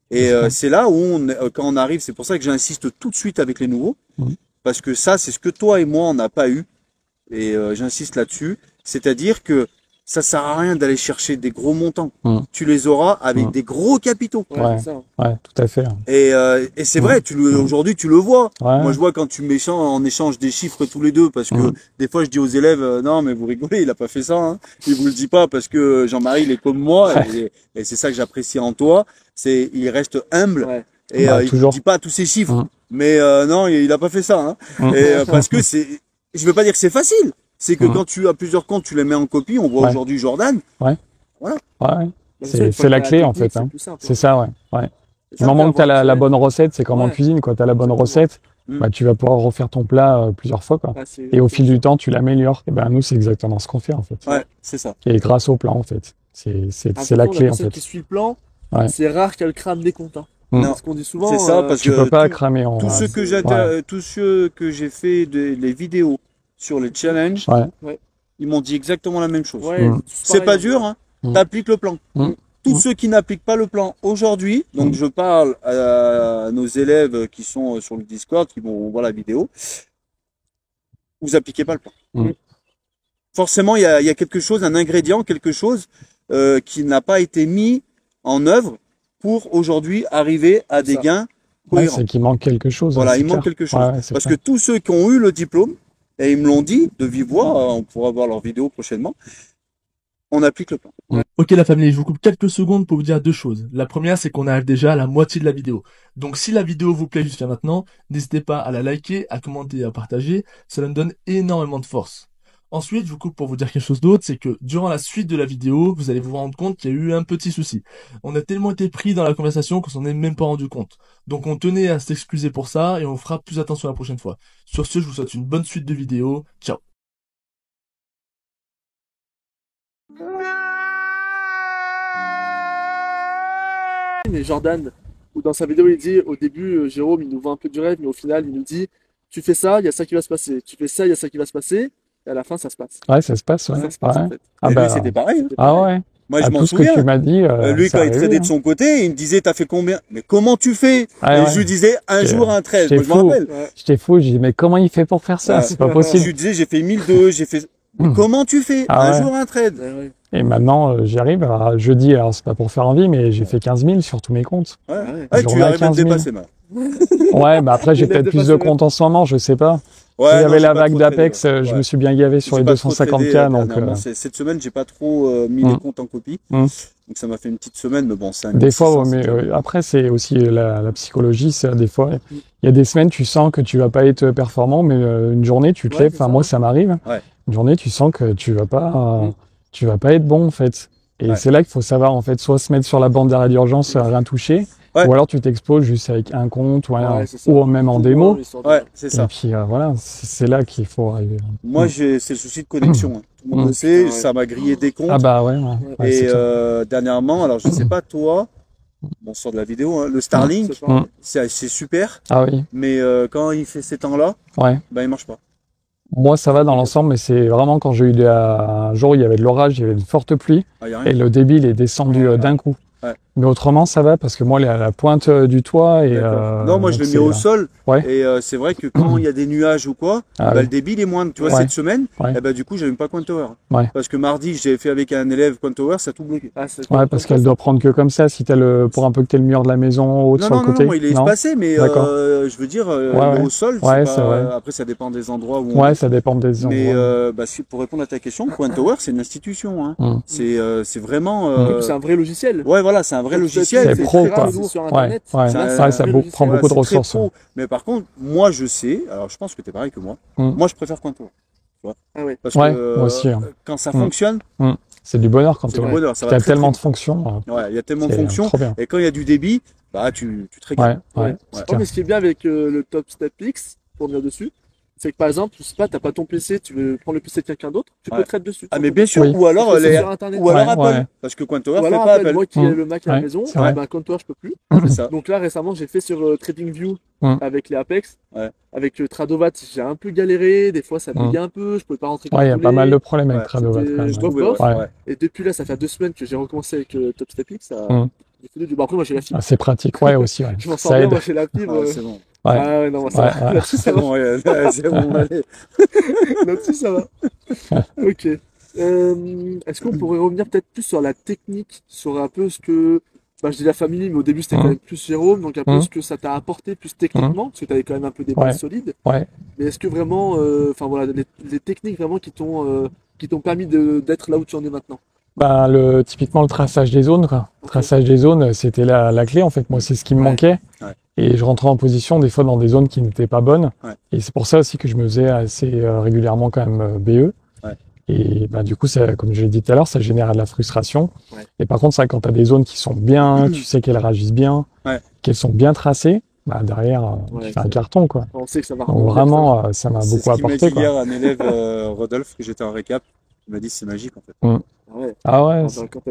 Et c'est là où quand on arrive, c'est pour ça que j'insiste tout de suite avec les nouveaux. Parce que ça, c'est ce que toi et moi, on n'a pas eu. Et j'insiste là-dessus. C'est-à-dire que ça sert à rien d'aller chercher des gros montants. Tu les auras avec des gros capitaux. Tout à fait. Et c'est vrai, aujourd'hui, tu le vois. Moi, je vois quand tu on échange des chiffres tous les deux, parce que des fois, je dis aux élèves, non, mais vous rigolez, il a pas fait ça. Hein. Il vous le dit pas parce que Jean-Marie, il est comme moi. Et c'est ça que j'apprécie en toi. Il reste humble. Et il ne dit pas tous ces chiffres. Mais non, il a pas fait ça. Hein. Et parce que je veux pas dire que c'est facile. C'est que quand tu as plusieurs comptes, tu les mets en copie. On voit aujourd'hui Jordan. Voilà. C'est la clé en fait. C'est ça, Du moment que tu as la bonne recette, c'est comme en cuisine, quoi. Tu as la bonne recette, tu vas pouvoir refaire ton plat plusieurs fois, quoi. Et au fil du temps, tu l'améliores. Et nous, c'est exactement ce qu'on fait, en fait. Ouais, c'est ça. Et grâce au plan, en fait. C'est la clé, en fait. Qui suit le plan, c'est rare qu'elle crame des comptes. Non, ce qu'on dit souvent. C'est ça, parce tu que peux pas cramer tous ceux que j'ai fait les vidéos sur les challenges, ils m'ont dit exactement la même chose. C'est pas dur, hein. T'appliques le plan. Tous ceux qui n'appliquent pas le plan aujourd'hui, donc je parle à nos élèves qui sont sur le Discord, qui vont voir la vidéo, vous appliquez pas le plan. Forcément, il y a quelque chose, un ingrédient, quelque chose qui n'a pas été mis en œuvre pour aujourd'hui arriver à des gains cohérents. C'est qu'il manque quelque chose. Voilà, il manque quelque chose. Parce que tous ceux qui ont eu le diplôme, et ils me l'ont dit de vive voix, on pourra voir leur vidéo prochainement, on applique le plan. Ok la famille, je vous coupe quelques secondes pour vous dire deux choses. La première, c'est qu'on arrive déjà à la moitié de la vidéo. Donc si la vidéo vous plaît jusqu'à maintenant, n'hésitez pas à la liker, à commenter et à partager. Cela me donne énormément de force. Ensuite, je vous coupe pour vous dire quelque chose d'autre, c'est que durant la suite de la vidéo, vous allez vous rendre compte qu'il y a eu un petit souci. On a tellement été pris dans la conversation qu'on s'en est même pas rendu compte. Donc on tenait à s'excuser pour ça et on fera plus attention la prochaine fois. Sur ce, je vous souhaite une bonne suite de vidéos. Ciao. Mais Jordan, où dans sa vidéo il dit au début Jérôme il nous vend un peu du rêve, mais au final il nous dit tu fais ça, il y a ça qui va se passer, tu fais ça, il y a ça qui va se passer, et à la fin ça se passe. Ça se passe, Ça se passe, en fait. Et lui c'était pareil. Moi je m'en tout souviens. Ce que tu m'as dit, lui quand il tradait de son côté, il me disait t'as fait combien? Mais comment tu fais? Et je lui disais un jour un 13, moi je me rappelle. J'étais fou, j'ai dit mais comment il fait pour faire ça? C'est pas possible. Je lui disais j'ai fait 1002, j'ai fait Comment tu fais un jour un trade? Et maintenant, j'y arrive. Alors, jeudi, alors c'est pas pour faire envie, mais j'ai fait 15 000 sur tous mes comptes. Tu arrives à te dépasser, mal. Ouais, bah après, j'ai peut-être plus de comptes en ce moment, je sais pas. Il y avait la vague d'Apex, je me suis bien gavé sur les 250K. Donc, cette semaine, j'ai pas trop mis les comptes en copie. Donc ça m'a fait une petite semaine, mais bon, c'est des fois, mais après, c'est aussi la psychologie. Des fois, il y a des semaines, tu sens que tu vas pas être performant, mais une journée, tu te lèves. Enfin, moi, ça m'arrive. Une journée, tu sens que tu vas pas être bon, en fait. Et c'est là qu'il faut savoir, en fait, soit se mettre sur la bande d'arrêt d'urgence, rien toucher, ou alors tu t'exposes juste avec un compte, ou même en démo. C'est ça. Et puis voilà, c'est là qu'il faut arriver. Moi, c'est le souci de connexion. Tout le monde le sait, ça m'a grillé des comptes. Ah bah et dernièrement, alors je sais pas toi, on sort de la vidéo, le Starlink, c'est super. Ah oui. Mais quand il fait ces temps-là, il marche pas. Moi, ça va dans l'ensemble, mais c'est vraiment quand j'ai eu un jour, il y avait de l'orage, il y avait de fortes pluies, et le débit, il est descendu d'un coup. Mais autrement, ça va parce que moi, la pointe du toit et non, moi je l'ai mis au sol. Et c'est vrai que quand il y a des nuages ou quoi, le débit il est moindre. Tu vois, cette semaine, du coup, j'avais pas Coin Tower. Parce que mardi, j'avais fait avec un élève Coin Tower, ça a tout bloqué. Parce qu'elle doit prendre que comme ça, si t'as pour un peu que t'es le mur de la maison haut sur le côté. Non, moi il est espacé, mais je veux dire, au sol, après ça dépend des endroits où. Ça dépend des endroits. Mais pour répondre à ta question, Coin Tower, c'est une institution. C'est vraiment. C'est un vrai logiciel. Ouais, voilà, c'est un vrai logiciel. C'est pro, quoi. Sur Internet. Ça prend beaucoup de ressources. Mais par contre, moi, je sais, alors je pense que t'es pareil que moi, moi, je préfère Coin Tower. Tu vois parce que moi aussi, quand ça fonctionne, c'est du bonheur quand tu as tellement de fonctions. Il y a tellement de fonctions. Et quand il y a du débit, tu te régales. Mais ce qui est bien avec le Top Step X, pour venir dessus, c'est que par exemple, je sais pas, t'as pas ton PC, tu veux prendre le PC de quelqu'un d'autre, tu peux trade dessus. Ah mais bien sûr, ou alors Apple, parce que Coin Tower fait pas Apple. Moi qui ai le Mac à la maison, Coin Tower je peux plus. Donc là récemment j'ai fait sur TradingView avec les Apex, avec Tradovat j'ai un peu galéré, des fois ça bug un peu, je pouvais pas rentrer. Il y a pas mal de problèmes avec Tradovat. Et depuis là ça fait 2 semaines que j'ai recommencé avec Top Step X. Après moi j'ai la fibre. C'est pratique, aussi. Je m'en sors bien, moi j'ai la fibre. C'est bon. Non, là-dessus, ça va. C'est bon, allez. Là-dessus, ça va. Ok. Est-ce qu'on pourrait revenir peut-être plus sur la technique, sur un peu ce que, je dis la famille, mais au début c'était quand même plus Jérôme, donc un peu ce que ça t'a apporté plus techniquement, parce que tu avais quand même un peu des bases solides. Mais est-ce que vraiment, les techniques vraiment qui t'ont permis d'être là où tu en es maintenant? Typiquement le traçage des zones, quoi. Le traçage des zones, c'était la clé, en fait. Moi, c'est ce qui me manquait. Et je rentrais en position, des fois, dans des zones qui n'étaient pas bonnes. Et c'est pour ça aussi que je me faisais assez régulièrement quand même BE. Et du coup, ça, comme je l'ai dit tout à l'heure, ça génère de la frustration. Et par contre, ça, quand tu as des zones qui sont bien, tu sais qu'elles réagissent bien, qu'elles sont bien tracées, derrière, tu fais un carton, quoi. On sait que ça va. Donc vraiment, ça m'a beaucoup apporté. C'est ce qu'il m'a dit hier un élève, Rodolphe, que j'étais en récap. Il m'a dit c'est magique, en fait.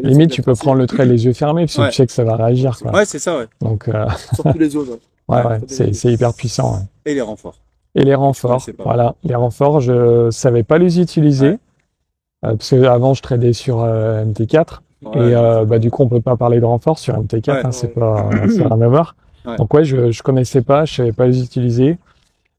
Limite, tu peux prendre le trait les yeux fermés, parce que tu sais que ça va réagir, quoi. Ouais, c'est ça, Donc, sur tous les zones. C'est hyper puissant. Et les renforts. Les renforts, je savais pas les utiliser. Parce que avant je tradais sur MT4 et du coup on peut pas parler de renforts sur MT4, c'est pas rien à voir. Donc je connaissais pas, je savais pas les utiliser.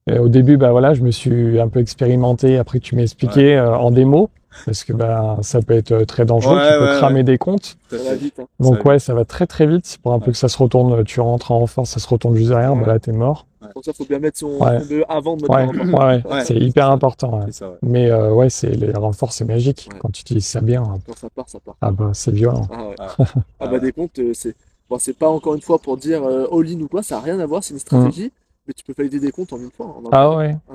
Et au début je me suis un peu expérimenté, après tu m'as expliqué en démo parce que ça peut être très dangereux, tu peux cramer des comptes. Ça va vite, hein. Donc ça va très très vite pour un peu que ça se retourne, tu rentres en renfort, ça se retourne juste derrière, là t'es mort. Pour ça, faut bien mettre son BE avant de mettre renfort. C'est hyper important. Ça, mais les renforts, c'est magique. Quand tu utilises ça bien. Quand ça part, ça part. C'est violent. Des comptes, c'est pas encore une fois pour dire all-in ou quoi, ça n'a rien à voir, c'est une stratégie. Mais tu peux valider des comptes en une fois.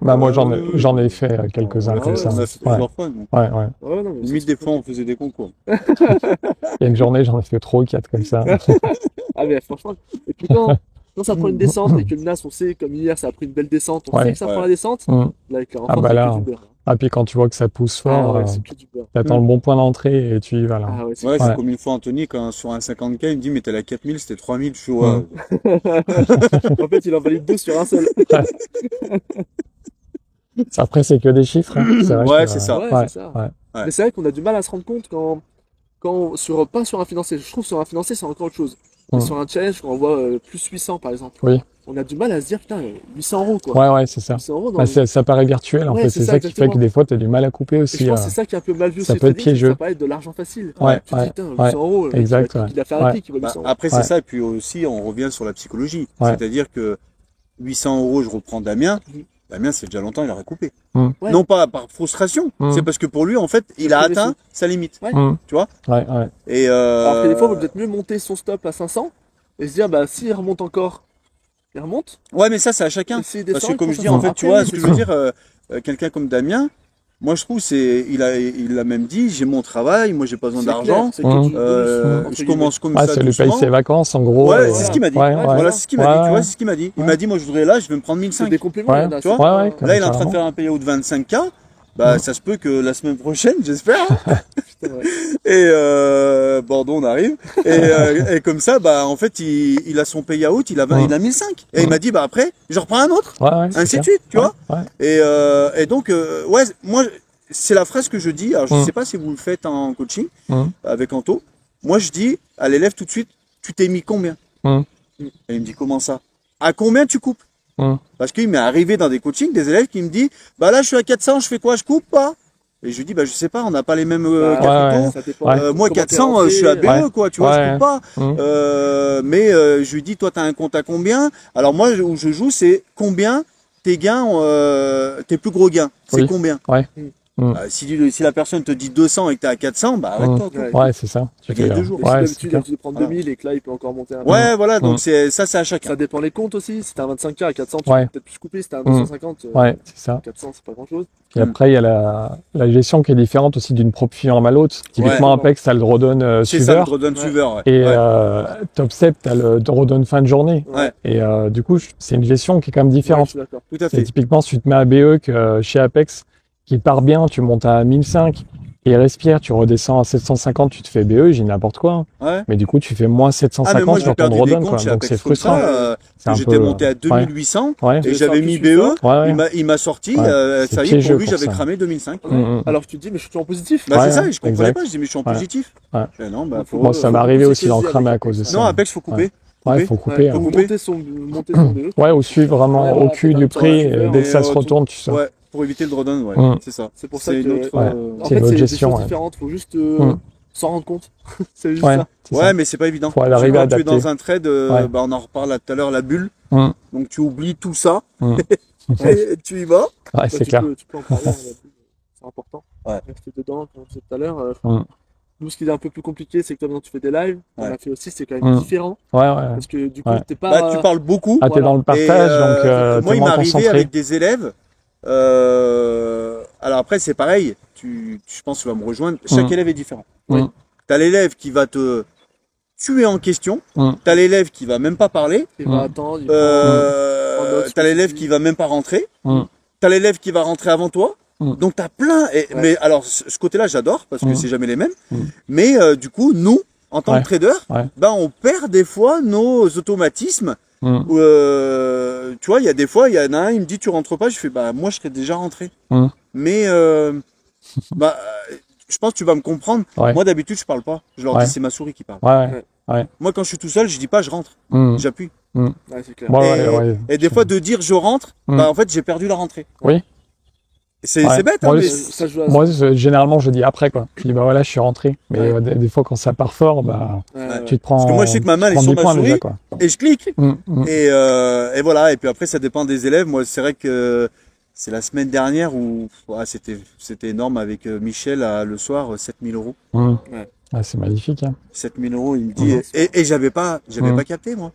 Moi j'en ai fait quelques-uns comme ça. On a fait plusieurs fois. Limite des fois on faisait des concours. Il y a une journée j'en ai fait 3 ou 4 comme ça. Mais franchement, et puis quand ça prend une descente et que le NAS, on sait, comme hier, ça a pris une belle descente, on sait que ça prend la descente. Là, avec le renfort, puis quand tu vois que ça pousse fort, t'attends le bon point d'entrée et tu y vas là. C'est comme une fois Anthony, quand sur un 50K, il me dit mais t'es à 4000, c'était 3000, je suis en fait, il en valide 2 sur un seul. Après, c'est que des chiffres. C'est ça. Mais c'est vrai qu'on a du mal à se rendre compte quand pas sur un financier. Je trouve sur un financier, c'est encore autre chose. Mais sur un challenge, quand on voit plus 800 par exemple, on a du mal à se dire, putain, 800 € quoi. Ouais, c'est ça. 800 €, ça paraît virtuel en fait. C'est ça qui fait que des fois, tu as du mal à couper aussi. Et je pense que c'est ça qui est un peu mal vu ça peut être piégeux. Ça paraît être de l'argent facile. Tu te dis, putain, 800 €, exact. Il a fait un clic, il va 800 €. Après, c'est ça, et puis aussi, on revient sur la psychologie. C'est-à-dire que 800 €, je reprends Damien. Damien, c'est déjà longtemps, il aurait coupé. Non pas par frustration, c'est parce que pour lui, en fait, il a atteint sa limite. Tu vois? Et alors que des fois, il vaut peut-être mieux monter son stop à 500 et se dire, bah, s'il remonte encore, il remonte. Ouais, mais ça, c'est à chacun. Parce que comme je dis, en fait, tu vois, ce que je veux dire, quelqu'un comme Damien, moi, je trouve, il a même dit, j'ai mon travail, moi, j'ai pas besoin d'argent. Je commence comme ça. Ça lui paye ses vacances, en gros. Ouais, c'est ce qu'il m'a dit. Voilà, c'est ce qu'il m'a dit. Tu vois, c'est ce qu'il m'a dit. Il m'a dit, moi, je voudrais là, je vais me prendre 1005. Des compléments, tu vois. Là, il est en train de faire un payout de 25K. Bah, ça se peut que la semaine prochaine, j'espère. Et Bordeaux, on arrive. Et comme ça, bah, en fait, il a son payout, il a 1005. Et il m'a dit, bah après, je reprends un autre. Ainsi de suite, tu vois. Et donc, moi, c'est la phrase que je dis. Alors, je sais pas si vous le faites en coaching avec Anto. Moi, je dis à l'élève tout de suite, tu t'es mis combien? Et il me dit, comment ça? À combien tu coupes? Parce qu'il m'est arrivé dans des coachings des élèves qui me disent, bah là je suis à 400, je fais quoi, je coupe pas? Et je lui dis, bah je sais pas, on n'a pas les mêmes capitaux. Moi 400, je suis à BE quoi, tu vois, je coupe pas. Mais je lui dis, toi t'as un compte à combien? Alors moi où je joue, c'est combien tes gains, tes plus gros gains, c'est combien? Si la personne te dit 200 et que t'es à 400, bah arrête-toi. Ouais, c'est ça. Tu gagnes 2 jours. Si d'habitude, il a de prendre 2000 et que là, il peut encore monter un peu. Ouais, voilà, donc c'est à chacun. Ça dépend les comptes aussi. Si t'as un 25K à 400, tu peux peut-être plus couper. Si t'as un 250, c'est ça. 400, c'est pas grand-chose. Et après, il y a la gestion qui est différente aussi d'une propre firme à l'autre. Typiquement, Apex, t'as le drawdown suiveur. C'est ça, le drawdown suiveur. Et TopStep, t'as le drawdown fin de journée. Et du coup, c'est une gestion qui est quand même différente. Tout à fait. Typiquement, si tu te mets à BE que chez Apex, qui part bien, tu montes à 1005 et respire, tu redescends à 750, tu te fais BE, j'ai n'importe quoi. Mais du coup, tu fais moins 750 sur ton drawdown, quoi. Donc c'est frustrant. J'étais monté à 2800 et j'avais mis BE, il m'a sorti, ça y est, pour lui, j'avais cramé 2005. Alors que tu te dis, mais je suis toujours en positif. Bah c'est ça, je comprenais pas, je dis, mais je suis en positif. Moi, ça m'est arrivé aussi d'en cramer à cause de ça. Non, Apex, faut couper. Il faut couper. Faut monter son BE. Ouais, ou suivre vraiment au cul du prix, et dès que ça se retourne, tu sors. Pour éviter le drawdown, c'est ça. C'est pour ça que en fait, c'est des choses différentes, faut juste s'en rendre compte. C'est juste ça. Ouais, mais c'est pas évident. Faut arriver à adapter. Tu es dans un trade, on en reparle tout à l'heure, la bulle. Donc tu oublies tout ça et tu y vas. Ouais, c'est clair. Tu peux en parler, c'est important. Rester dedans, comme on disait tout à l'heure. Nous, ce qui est un peu plus compliqué, c'est que toi, maintenant, tu fais des lives. On a fait aussi, c'est quand même différent. Parce que du coup, t'es pas. Bah, tu parles beaucoup. Ah, t'es dans le partage, donc moi, il m'est arrivé avec des élèves. Alors après, c'est pareil. Je pense que tu vas me rejoindre. Chaque élève est différent. T'as l'élève qui va te tuer en question. T'as l'élève qui va même pas parler. Il va attendre. T'as l'élève qui va même pas rentrer. T'as l'élève qui va rentrer avant toi. Donc t'as plein. Mais alors ce côté-là, j'adore parce que c'est jamais les mêmes. Mais du coup, nous, en tant que trader, bah on perd des fois nos automatismes. Tu vois, il y a des fois, il y en a un, il me dit tu rentres pas, je fais bah moi je serais déjà rentré. Mais bah je pense que tu vas me comprendre. Moi d'habitude je parle pas, je leur dis c'est ma souris qui parle. Moi quand je suis tout seul, je dis pas je rentre, j'appuie. C'est clair. Et des fois de dire je rentre, bah en fait j'ai perdu la rentrée. C'est bête, hein, mais moi généralement je dis après quoi. Je dis bah voilà je suis rentré. Mais des fois quand ça part fort, bah tu te prends. Parce que moi je sais que ma main est sur ma souris déjà, quoi. Et je clique. Et voilà. Et puis après ça dépend des élèves. Moi c'est vrai que c'est la semaine dernière où c'était énorme avec Michel le soir 7000 €. C'est magnifique. Hein. 7000 €, il me dit et j'avais pas capté moi.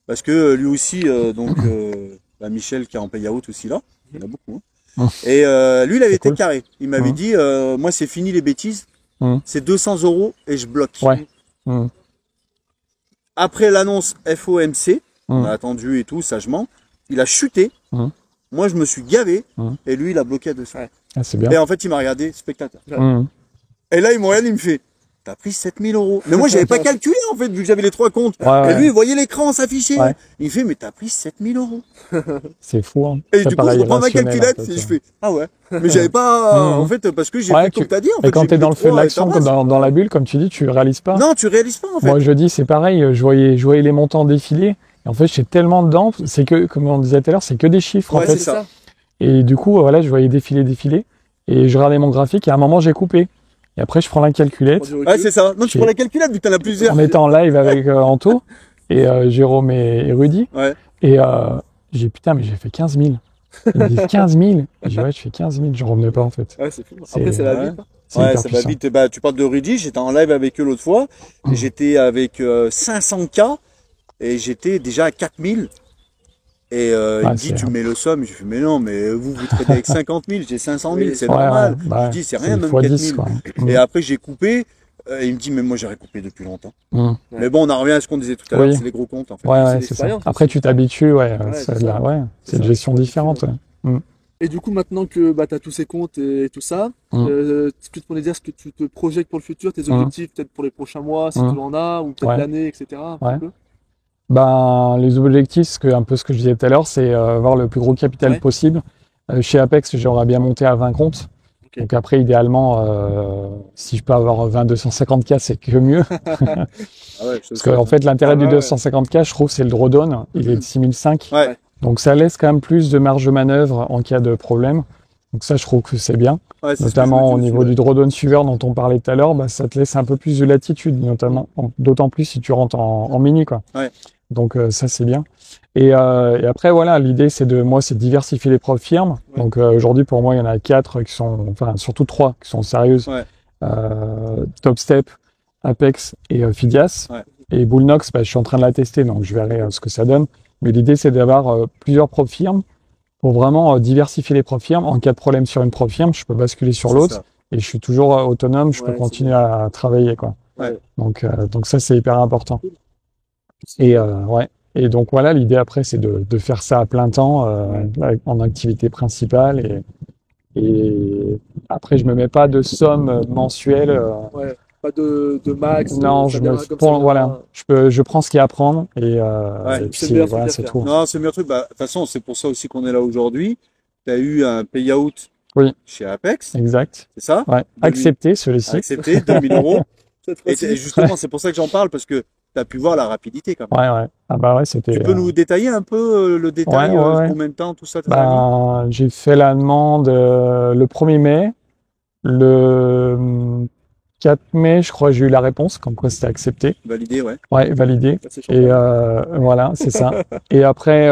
Parce que lui aussi Michel qui est en payout aussi là. Il y en a beaucoup. Et lui, il avait été carré. Il m'avait dit, moi, c'est fini les bêtises. C'est 200 € et je bloque. Après l'annonce FOMC, on a attendu et tout, sagement. Il a chuté. Moi, je me suis gavé. Et lui, il a bloqué à 200. C'est bien. Et en fait, il m'a regardé, spectateur. Et là, il me regarde, il me fait, t'as pris 7000 €. Mais moi, j'avais pas calculé, en fait, vu que j'avais les 3 comptes. Ouais, et lui, il voyait l'écran s'afficher. Ouais. Il fait, mais t'as pris 7000 €. C'est fou, hein. Et Ça du coup, paraît je reprends ma irrationnel, calculette en fait, et je fais, ah ouais. Mais j'avais pas, en fait, parce que j'ai fait comme t'as dit, en fait. Et quand j'ai t'es mis dans le feu de 3 l'action, et dans la bulle, comme tu dis, tu réalises pas. non, tu réalises pas, en fait. Moi, je dis, c'est pareil, je voyais les montants défiler. Et en fait, j'étais tellement dedans, c'est que, comme on disait tout à l'heure, c'est que des chiffres, en Ouais, fait. c'est ça. Et du coup, voilà, je voyais défiler. Et je regardais mon graphique et à un moment, j'ai coupé. Et après, je prends la calculette. Ouais, c'est ça. Non, tu prends la calculette, vu que t'en as plusieurs. On était en live avec Anto et Jérôme et Rudy. Ouais. Et j'ai putain, mais j'ai fait 15 000. Ils me disent 15 000. J'ai dit, ouais, je fais 15 000. Je revenais pas, en fait. Ouais, c'est fou. Après, c'est la vie. Ouais, ça va vite. Bah, tu parles de Rudy, j'étais en live avec eux l'autre fois. Et j'étais avec 500K et j'étais déjà à 4000. Et il me dit, tu mets le somme. Je fais, mais non, mais vous tradez avec 50 000, j'ai 500 000, c'est normal. Je dis, c'est rien, même 4 000. Et après, j'ai coupé. Il me dit, mais moi, j'aurais coupé depuis longtemps. Mais bon, on en revient à ce qu'on disait tout à l'heure, c'est les gros comptes, en fait. Ouais, c'est ça. Après, tu t'habitues, c'est une gestion différente. Et du coup, maintenant que tu as tous ces comptes et tout ça, est-ce que tu pourrais dire ce que tu te projettes pour le futur, tes objectifs, peut-être pour les prochains mois, si tu en as, ou peut-être l'année, etc. Un peu Ben, les objectifs, un peu ce que je disais tout à l'heure, c'est avoir le plus gros capital possible. Chez Apex, j'aurais bien monté à 20 comptes. Okay. Donc après, idéalement, si je peux avoir 20 250K, c'est que mieux. Parce qu'en fait, l'intérêt du 250K, je trouve, c'est le drawdown. Il est de 6005. Donc ça laisse quand même plus de marge de manœuvre en cas de problème. Donc ça, je trouve que c'est bien. Notamment au niveau du drawdown suiveur dont on parlait tout à l'heure, bah, ça te laisse un peu plus de latitude, notamment. D'autant plus si tu rentres en mini, quoi. Donc ça, c'est bien. Et après, voilà, l'idée, c'est de diversifier les propres firmes. Donc aujourd'hui, pour moi, il y en a 4 qui sont, enfin surtout 3 qui sont sérieuses. Topstep, Apex et Fidias. Et Bullnox, bah, je suis en train de la tester, donc je verrai ce que ça donne. Mais l'idée, c'est d'avoir plusieurs propres firmes pour vraiment diversifier les propres firmes. En cas de problème sur une propre firme, je peux basculer sur l'autre et je suis toujours autonome, je peux continuer à travailler, quoi. Donc ça, c'est hyper important. Et donc voilà, l'idée après, c'est de faire ça à plein temps en activité principale. Et après, je me mets pas de somme mensuelle. Pas de max. Non, je prends ce qu'il y a à prendre et puis voilà, c'est tout. Non, c'est le meilleur truc. Bah, de toute façon, c'est pour ça aussi qu'on est là aujourd'hui. Tu as eu un payout chez Apex. Exact. C'est ça? Ouais. Accepté, celui-ci. Accepté, 2000 €. Et justement, c'est pour ça que j'en parle, parce que tu as pu voir la rapidité quand même. Ouais. Ah bah ouais, c'était. Tu peux nous détailler un peu le détail, combien de temps, tout ça? J'ai fait la demande le 1er mai. Le 4 mai, je crois, j'ai eu la réponse, comme quoi c'était accepté. Validé, Ouais, validé. Et voilà, c'est ça. Et après,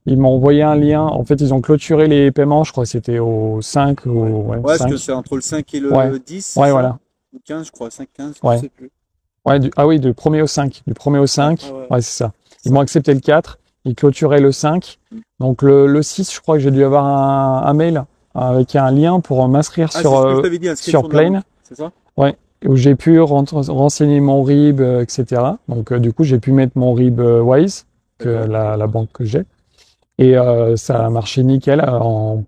ils m'ont envoyé un lien. En fait, ils ont clôturé les paiements, je crois que c'était au 5 ou... Ouais, parce que c'est entre le 5 et le 10. Ouais, voilà. Ou 15, je crois, 5, 15, je sais plus. Ouais, du 1er au 5. Du 1er au 5, ouais, c'est ça. Ils m'ont accepté le 4, ils clôturaient le 5. Donc le 6, je crois que j'ai dû avoir un mail avec un lien pour m'inscrire sur Plane. C'est ça? Ouais, où j'ai pu renseigner mon RIB, etc. Donc du coup, j'ai pu mettre mon RIB Wise, la banque que j'ai. Et ça a marché nickel. En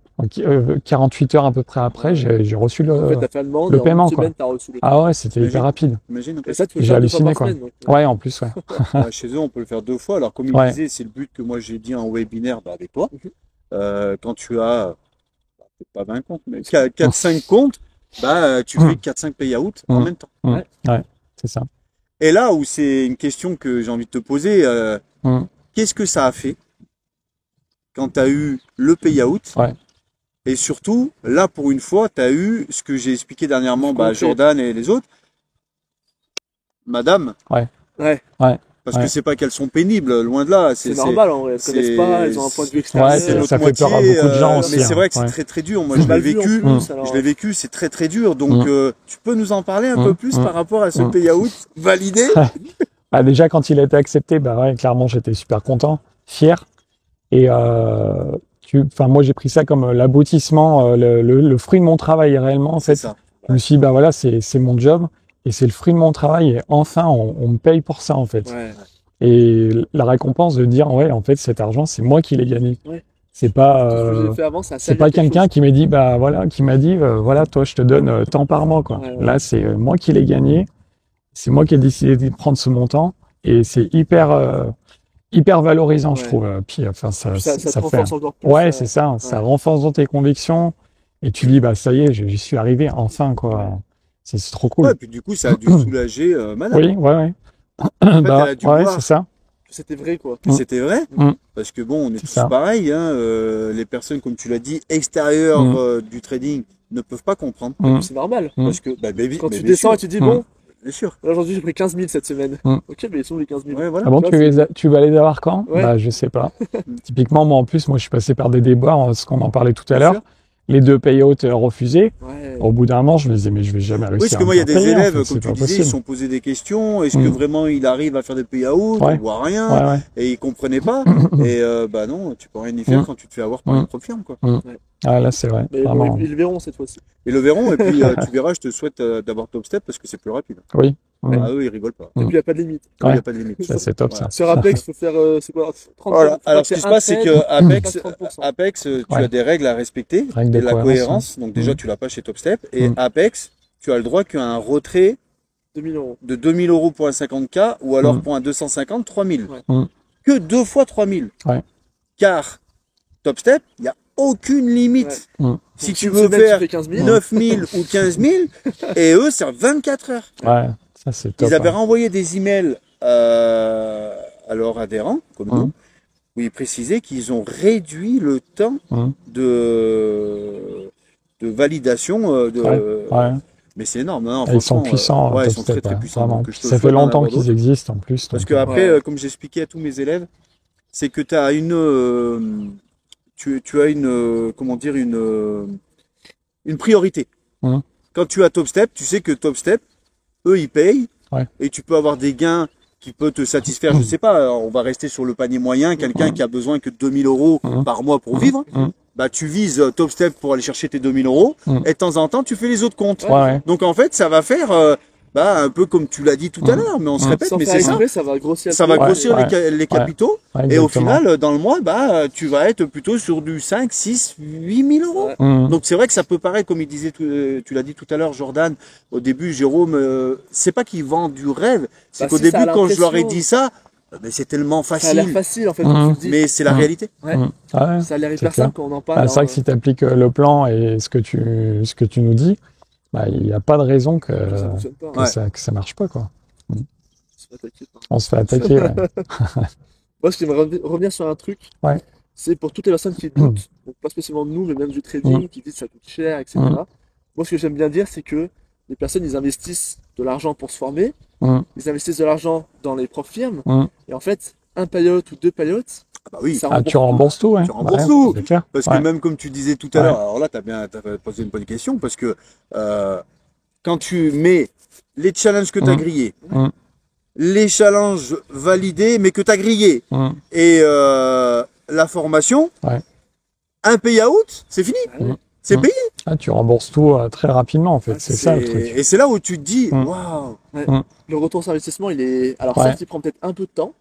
48 heures à peu près après, j'ai reçu le paiement, quoi. Ah ouais, c'était hyper rapide. J'ai halluciné, quoi. Ouais, en plus, chez eux, on peut le faire 2 fois. Alors, comme il disait, c'est le but que moi j'ai dit en webinaire avec toi. Quand tu as, peut-être pas 20 comptes, mais 4-5 comptes, bah, tu fais 4-5 payouts en même temps. Ouais, c'est ça. Et là où c'est une question que j'ai envie de te poser, qu'est-ce que ça a fait quand tu as eu le payout? Et surtout, là, pour une fois, tu as eu ce que j'ai expliqué dernièrement, Jordan et les autres. Madame. Parce que c'est pas qu'elles sont pénibles, loin de là. C'est normal, en vrai. Elles connaissent pas, elles ont un point de vue extérieur. Ça fait peur à beaucoup de gens aussi. Mais c'est vrai que c'est très très dur. Moi, je l'ai vécu, c'est très très dur. Donc, tu peux nous en parler un peu plus par rapport à ce payout validé? Déjà, quand il a été accepté, clairement, j'étais super content, fier. Et moi, j'ai pris ça comme l'aboutissement, le fruit de mon travail réellement. En fait, je me suis dit, voilà, c'est mon job. Et c'est le fruit de mon travail, et enfin, on me paye pour ça, en fait. Et la récompense de dire, en fait, cet argent, c'est moi qui l'ai gagné. C'est pas quelqu'un qui m'a dit, bah voilà, voilà, toi, je te donne tant par mois, quoi. Ouais, ouais. Là, c'est moi qui l'ai gagné. C'est moi qui ai décidé de prendre ce montant. Et c'est hyper valorisant, je trouve. Puis, enfin, ça te fait. renforce encore plus. Ouais, c'est ça. Ça renforce dans tes convictions. Et tu dis, bah, ça y est, j'y suis arrivé, enfin, quoi. C'est trop cool. Ouais, puis du coup, ça a dû soulager Madame. Oui, ouais. En fait, elle a dû voir c'est ça. que c'était vrai, quoi. que c'était vrai. Parce que bon, on est tous ça. pareils, hein. Les personnes, comme tu l'as dit, extérieures du trading ne peuvent pas comprendre. C'est normal. Parce que, Quand tu descends et tu dis, bon, bien sûr. là, aujourd'hui, j'ai pris 15 000 cette semaine. Ok, mais ils sont les 15 000. Ouais, voilà. Ah bon, tu vas les avoir quand? Ouais. Bah, je sais pas. Typiquement, moi, en plus, je suis passé par des déboires, parce qu'on en parlait tout à Bien l'heure. sûr. Les 2 payouts refusés. Ouais. Au bout d'un moment, je me disais, mais je vais jamais réussir. Oui, parce que moi, il y a des payer, élèves, en fait, comme tu disais, ils se sont posés des questions. Est-ce que vraiment il arrive à faire des payouts? Ouais. On voit rien. Ouais. Et ils comprenaient pas. Et bah non, tu peux rien y faire quand tu te fais avoir par une propre firme, quoi. Ah, là, c'est vrai. Mais Vraiment. bon, ils le verront cette fois-ci. Ils le verront. Et puis, tu verras, je te souhaite d'avoir Top Step parce que c'est plus rapide. Oui. Ah, eux, ils rigolent pas. Et puis, il n'y a pas de limite. Il n'y a pas de limite. Ça, c'est top, ça. Sur Apex, il faut faire, c'est quoi, 30%. Voilà. Alors, ce qui se passe, c'est que Apex, tu Ouais. as des règles à respecter. Règles de et la cohérence, cohérence. Donc, déjà, tu l'as pas chez Top Step. Et Apex, tu as le droit qu'à un retrait 2000 euros. de 2000 euros pour un 50K ou alors pour un 250, 3000. Ouais. Que 2 fois 3000. Ouais. Car Top Step, il n'y a aucune limite. Si Donc, tu une veux semaine, faire tu fais 15 000. 9000 ou 15 000, et eux, c'est 24 heures. Ouais, ça, c'est top. Ils avaient renvoyé des emails à leurs adhérents, comme nous, où ils précisaient qu'ils ont réduit le temps de validation. Ouais. Mais c'est énorme. Non, Ils sont puissants. Ouais, ils Top sont Step, très puissants. vraiment. Donc, je te Ça fait souhaite d'en longtemps avoir qu'ils d'autres. existent, en plus. Parce donc, que après, Ouais. comme j'expliquais à tous mes élèves, c'est que tu as tu as comment dire, une priorité. Quand tu as Top Step, tu sais que Top Step, eux, ils payent. Ouais. Et tu peux avoir des gains qui peuvent te satisfaire. Je sais pas, alors, on va rester sur le panier moyen. Quelqu'un qui a besoin que de 2000 euros par mois pour vivre. Bah, tu vises Top Step pour aller chercher tes 2000 euros. Et de temps en temps, tu fais les autres comptes. Ouais. Donc, en fait, ça va faire, un peu comme tu l'as dit tout à l'heure, mais on se répète, Sans mais faire c'est ça. exprès, ça va grossir. Ça va grossir Ouais. les capitaux. Ouais, Et au exactement. final, dans le mois, tu vas être plutôt sur du 5, 6, 8 000 euros. Ouais. Donc c'est vrai que ça peut paraître, comme il disait, tu l'as dit tout à l'heure, Jordan, au début, Jérôme, c'est pas qu'ils vendent du rêve, c'est qu'au si, début, ça a quand je leur ai l'impression. dit ça, c'est tellement Ça a l'air facile. facile, en fait, quand tu le dis. Mais c'est la réalité. Ouais. Ouais. Ça a l'air c'est hyper clair. simple quand on en parle. Ah, c'est vrai que si tu appliques le plan et ce que tu nous dis, bah, il n'y a pas de raison que ça fonctionne pas. Ouais. que ça marche pas, quoi. Se fait attaquer par- On se fait attaquer. Ouais. Moi, je j'aimerais revenir sur un truc. Ouais. C'est pour toutes les personnes qui doutent, donc pas spécialement de nous, mais même du trading, qui disent que ça coûte cher, etc. Moi, ce que j'aime bien dire, c'est que les personnes, ils investissent de l'argent pour se former, ils investissent de l'argent dans les propres firmes, et en fait, un payout ou 2 payouts, Ah bah oui. ça Ah, tu rembourses tout, ouais. Tu rembourses Ouais, tout. c'est clair. Parce Ouais. que même comme tu disais tout à l'heure, alors là, t'as posé une bonne question, parce que quand tu mets les challenges que tu as grillés, les challenges validés, mais que tu as grillés, et la formation, un payout, c'est fini. C'est payé. Ah, tu rembourses tout très rapidement, en fait. C'est ça le truc. Et c'est là où tu te dis, waouh. le retour sur investissement, il est. Alors, Ouais. certes, il prend peut-être un peu de temps.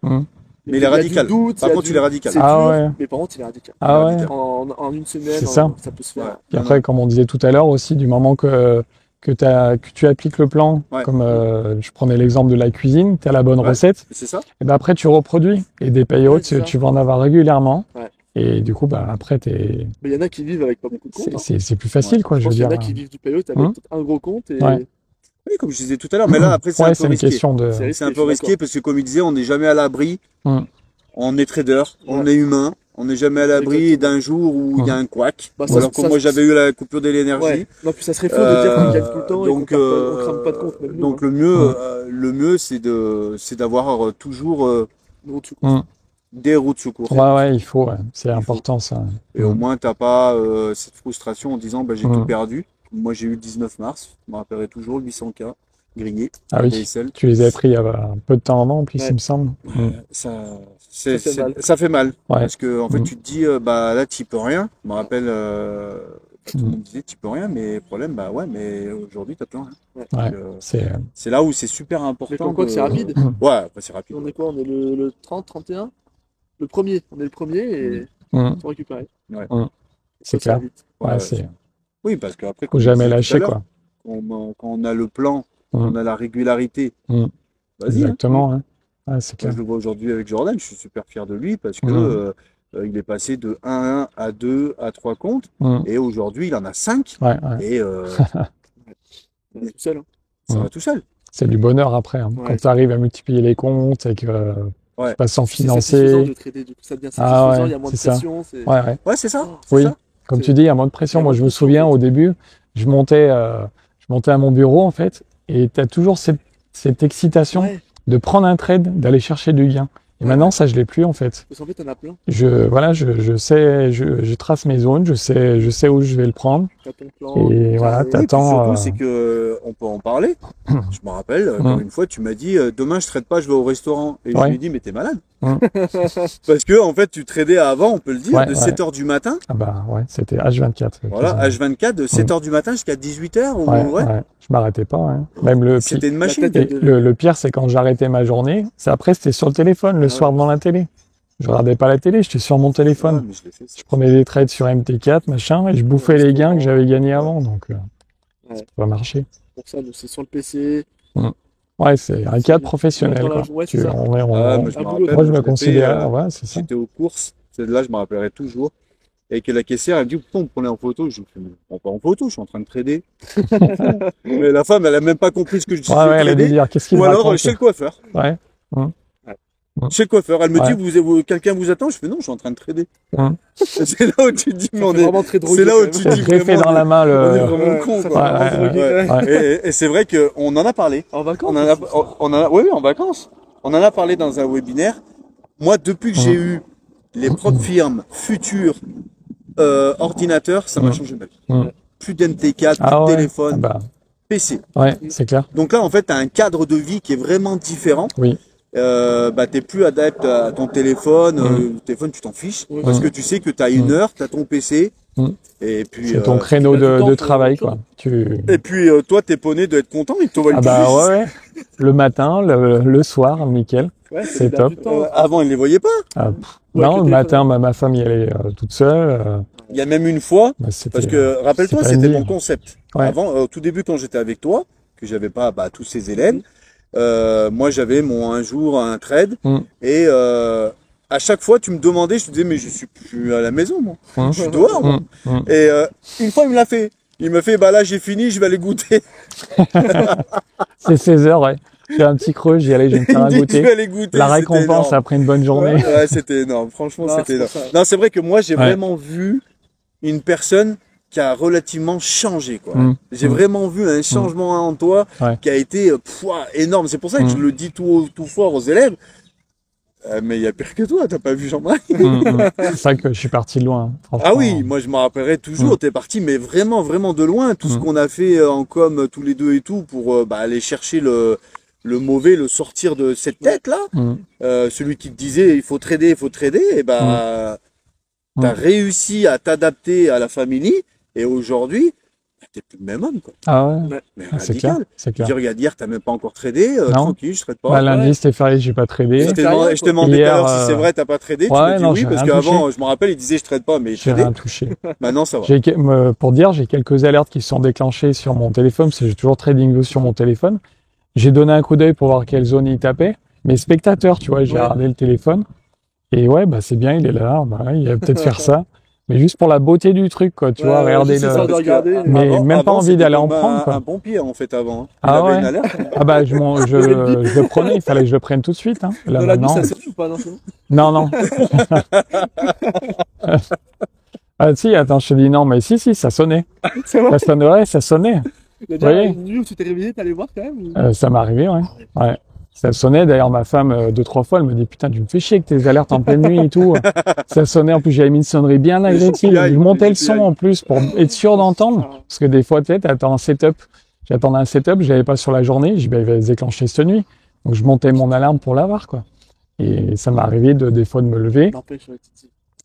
Mais il est radical. Par contre, il est radical. C'est Ah dur, ouais. mais par contre, il est radical. Ah ouais. En une semaine, C'est ça. ça peut se faire. Puis après, comme on disait tout à l'heure aussi, du moment que tu appliques le plan, comme je prenais l'exemple de la cuisine, tu as la bonne recette, C'est ça. et ben après tu reproduis. Et des payouts, c'est ça. tu vas en avoir régulièrement. Ouais. Et du coup, bah, après, Mais il y en a qui vivent avec pas beaucoup de comptes. c'est plus facile, quoi, Je je veux pense qu'il y dire. en a qui vivent du payout avec peut-être un gros compte. Et... Ouais. Oui, comme je disais tout à l'heure, mais là, après, c'est un Ouais, peu c'est une risqué. question de. C'est un peu risqué parce que, comme il disait, on n'est jamais à l'abri. On est trader, on est humain. On n'est jamais à l'abri d'un jour où il y a un couac. Bah, Ou alors que moi, j'avais eu la coupure de l'énergie. Ouais. Non, puis ça serait faux de dire qu'on gagne tout le temps donc, et qu'on crame pas de compte. Même nous, donc hein. le mieux, c'est d'avoir toujours Nous, tout compte. des routes de secours. Ouais, il faut, ouais. C'est important, ça. Et au moins, t'as pas cette frustration en disant, bah, j'ai tout perdu. Moi, j'ai eu le 19 mars. Je me rappellerai toujours 800K grillé. Ah oui. DSL. Tu les avais pris il y a un peu de temps avant, en plus, Ouais. il me semble. Ça fait mal. Ouais. Parce que, en fait, tu te dis, bah, là, tu peux rien. Je me rappelle, tout le monde disait, tu peux rien, mais le problème, bah, ouais, mais aujourd'hui, t'as plus rien. Ouais. Donc, c'est là où c'est super important. Mais comme quoi que c'est rapide. Ouais, après, c'est rapide. On est quoi? On est le 30, 31? Le premier. On est le premier et Pour récupérer. Ouais. C'est clair. Ouais, oui, parce qu'après, faut jamais lâcher, quoi. Quand on a le plan, on a la régularité. Vas-y. Exactement, hein. Ouais, c'est clair. Moi, je le vois aujourd'hui avec Jordan, je suis super fier de lui parce que il est passé de 1 à 2 à 3 comptes et aujourd'hui il en a 5 et tout seul, hein. Ça va tout seul. C'est du bonheur après, hein. Quand tu arrives à multiplier les comptes et que tu passes sans financer. De trader, du coup, ça devient satisfaisant, il y a moins de pression. Ouais, c'est ça. Oui, comme tu dis, il y a moins de pression. Moi, je me souviens au début, je montais à mon bureau en fait et tu as toujours cette excitation de prendre un trade, d'aller chercher du gain. Et maintenant, ça, je l'ai plus, en fait. Parce qu'en fait, t'en as plein. Je sais, je trace mes zones, je sais où je vais le prendre. T'as ton plan. Et voilà, t'attends. Surtout, c'est que, on peut en parler. Je me rappelle, une fois, tu m'as dit, demain, je trade pas, je vais au restaurant. Et je lui ai dit, mais t'es malade. Parce que, en fait, tu tradais avant, on peut le dire, de 7h du matin. Ah bah, ouais, c'était H24. Voilà, H24, de 7h du matin jusqu'à 18h. Je m'arrêtais pas, hein. Même le C'était une machine. Le pire, c'est quand j'arrêtais ma journée. Après, c'était sur le téléphone, le soir devant la télé. Je regardais pas la télé, j'étais sur mon téléphone. Je prenais des trades sur MT4, machin, et je bouffais les gains que j'avais gagnés avant. Donc, ça va marcher. Pour ça, c'est sur le PC. Ouais, c'est un cadre professionnel, quoi. Moi, je me considère, c'est ça. J'étais aux courses, là, je me rappellerai toujours. Et que la caissière, elle me dit, pourquoi on me prenait en photo? Je me dis, on prend pas en photo, je suis en train de trader. Mais la femme, elle a même pas compris ce que je disais. Elle a dû dire, qu'est-ce qu'il Ou alors, chez le coiffeur. Chez le coiffeur, elle me dit, quelqu'un vous attend? Je fais non, je suis en train de trader. C'est là où tu te dis, mais on est vraiment très drogué. C'est là où tu te dis vraiment, dans la main, on est vraiment con, quoi. Et c'est vrai qu'on en a parlé. En vacances? Oui, en vacances. On en a parlé dans un webinaire. Moi, depuis que j'ai eu les propres firmes futures, ordinateurs, ça m'a changé ma vie. Plus d'MT4, plus de téléphone, PC. Ouais, c'est clair. Donc là, en fait, tu as un cadre de vie qui est vraiment différent. Oui. T'es plus adepte à ton téléphone. Le téléphone, tu t'en fiches. Parce que tu sais que tu as 1 heure, tu as ton PC. Et puis, c'est ton créneau de travail, quoi. Et puis, toi, t'es poney de être content, il t'envoie le ouais. Le matin, le soir, nickel. C'est top. Avant, il les voyait pas. Non, le matin, ma femme y allait toute seule. Il y a même une fois, parce que, rappelle-toi, c'était mon concept. Avant, au tout début, quand j'étais avec toi, que j'avais pas tous ces élèves, moi, j'avais un jour un trade, et à chaque fois, tu me demandais, je te disais, mais je suis plus à la maison, moi. Je suis dehors, moi. Et une fois, il me l'a fait. Il me fait, là, j'ai fini, je vais aller goûter. C'est 16h, ouais. J'ai un petit creux, j'y allais, je vais me faire un goûter. La récompense après une bonne journée. Ouais, c'était énorme. Franchement, c'était énorme. Non, c'est vrai que moi, j'ai vraiment vu une personne qui a relativement changé, quoi. J'ai vraiment vu un changement en toi qui a été énorme. C'est pour ça que je le dis tout fort aux élèves. Mais il y a pire que toi, t'as pas vu Jean-Marie. C'est ça que je suis parti de loin. Ah oui, moi je me rappellerai toujours. T'es parti, mais vraiment, vraiment de loin. Tout ce qu'on a fait en com tous les deux et tout pour aller chercher le mauvais, le sortir de cette tête là. Celui qui te disait il faut trader, et t'as réussi à t'adapter à la famille. Et aujourd'hui, t'es plus le même homme, quoi. Ah ouais. Mais c'est clair. C'est clair. Je dis, regarde, hier, t'as même pas encore tradé, tranquille, je trade pas. Lundi, c'était férié, j'ai pas tradé. Je t'ai demandé tout à l'heure si c'est vrai, t'as pas tradé. Tu m'as dit oui, parce qu'avant, je me rappelle, il disait, je trade pas, mais j'ai rien touché. Maintenant, ça va. Pour dire, j'ai quelques alertes qui se sont déclenchées sur mon téléphone, parce que j'ai toujours TradingView sur mon téléphone. J'ai donné un coup d'œil pour voir quelle zone il tapait. Mes spectateurs, tu vois, j'ai regardé le téléphone. Et c'est bien, il est là, il va peut-être faire ça. Mais juste pour la beauté du truc, quoi, tu vois, regarder mais avant, même pas envie d'aller en prendre, quoi. Un bon pied, en fait, avant. Ah ouais. Une alerte, je le prenais, il fallait que je le prenne tout de suite, hein. Là, maintenant. Ça sonne ou pas, non? Si, attends, je te dis non, mais si, ça sonnait. Ça sonnait. Il y a déjà une nuit où tu t'es réveillé, t'allais voir quand même? Ça m'est arrivé, ouais. Ça sonnait, d'ailleurs ma femme 2-3 fois, elle me dit putain tu me fais chier avec tes alertes en pleine nuit et tout. Ça sonnait, en plus j'avais mis une sonnerie bien agressive, je montais le son en plus pour être sûr d'entendre, parce que des fois tu sais, t'attends un setup, j'attendais un setup, je l'avais pas sur la journée, je vais se déclencher cette nuit, donc je montais mon alarme pour l'avoir, quoi. Et ça m'est arrivé des fois de me lever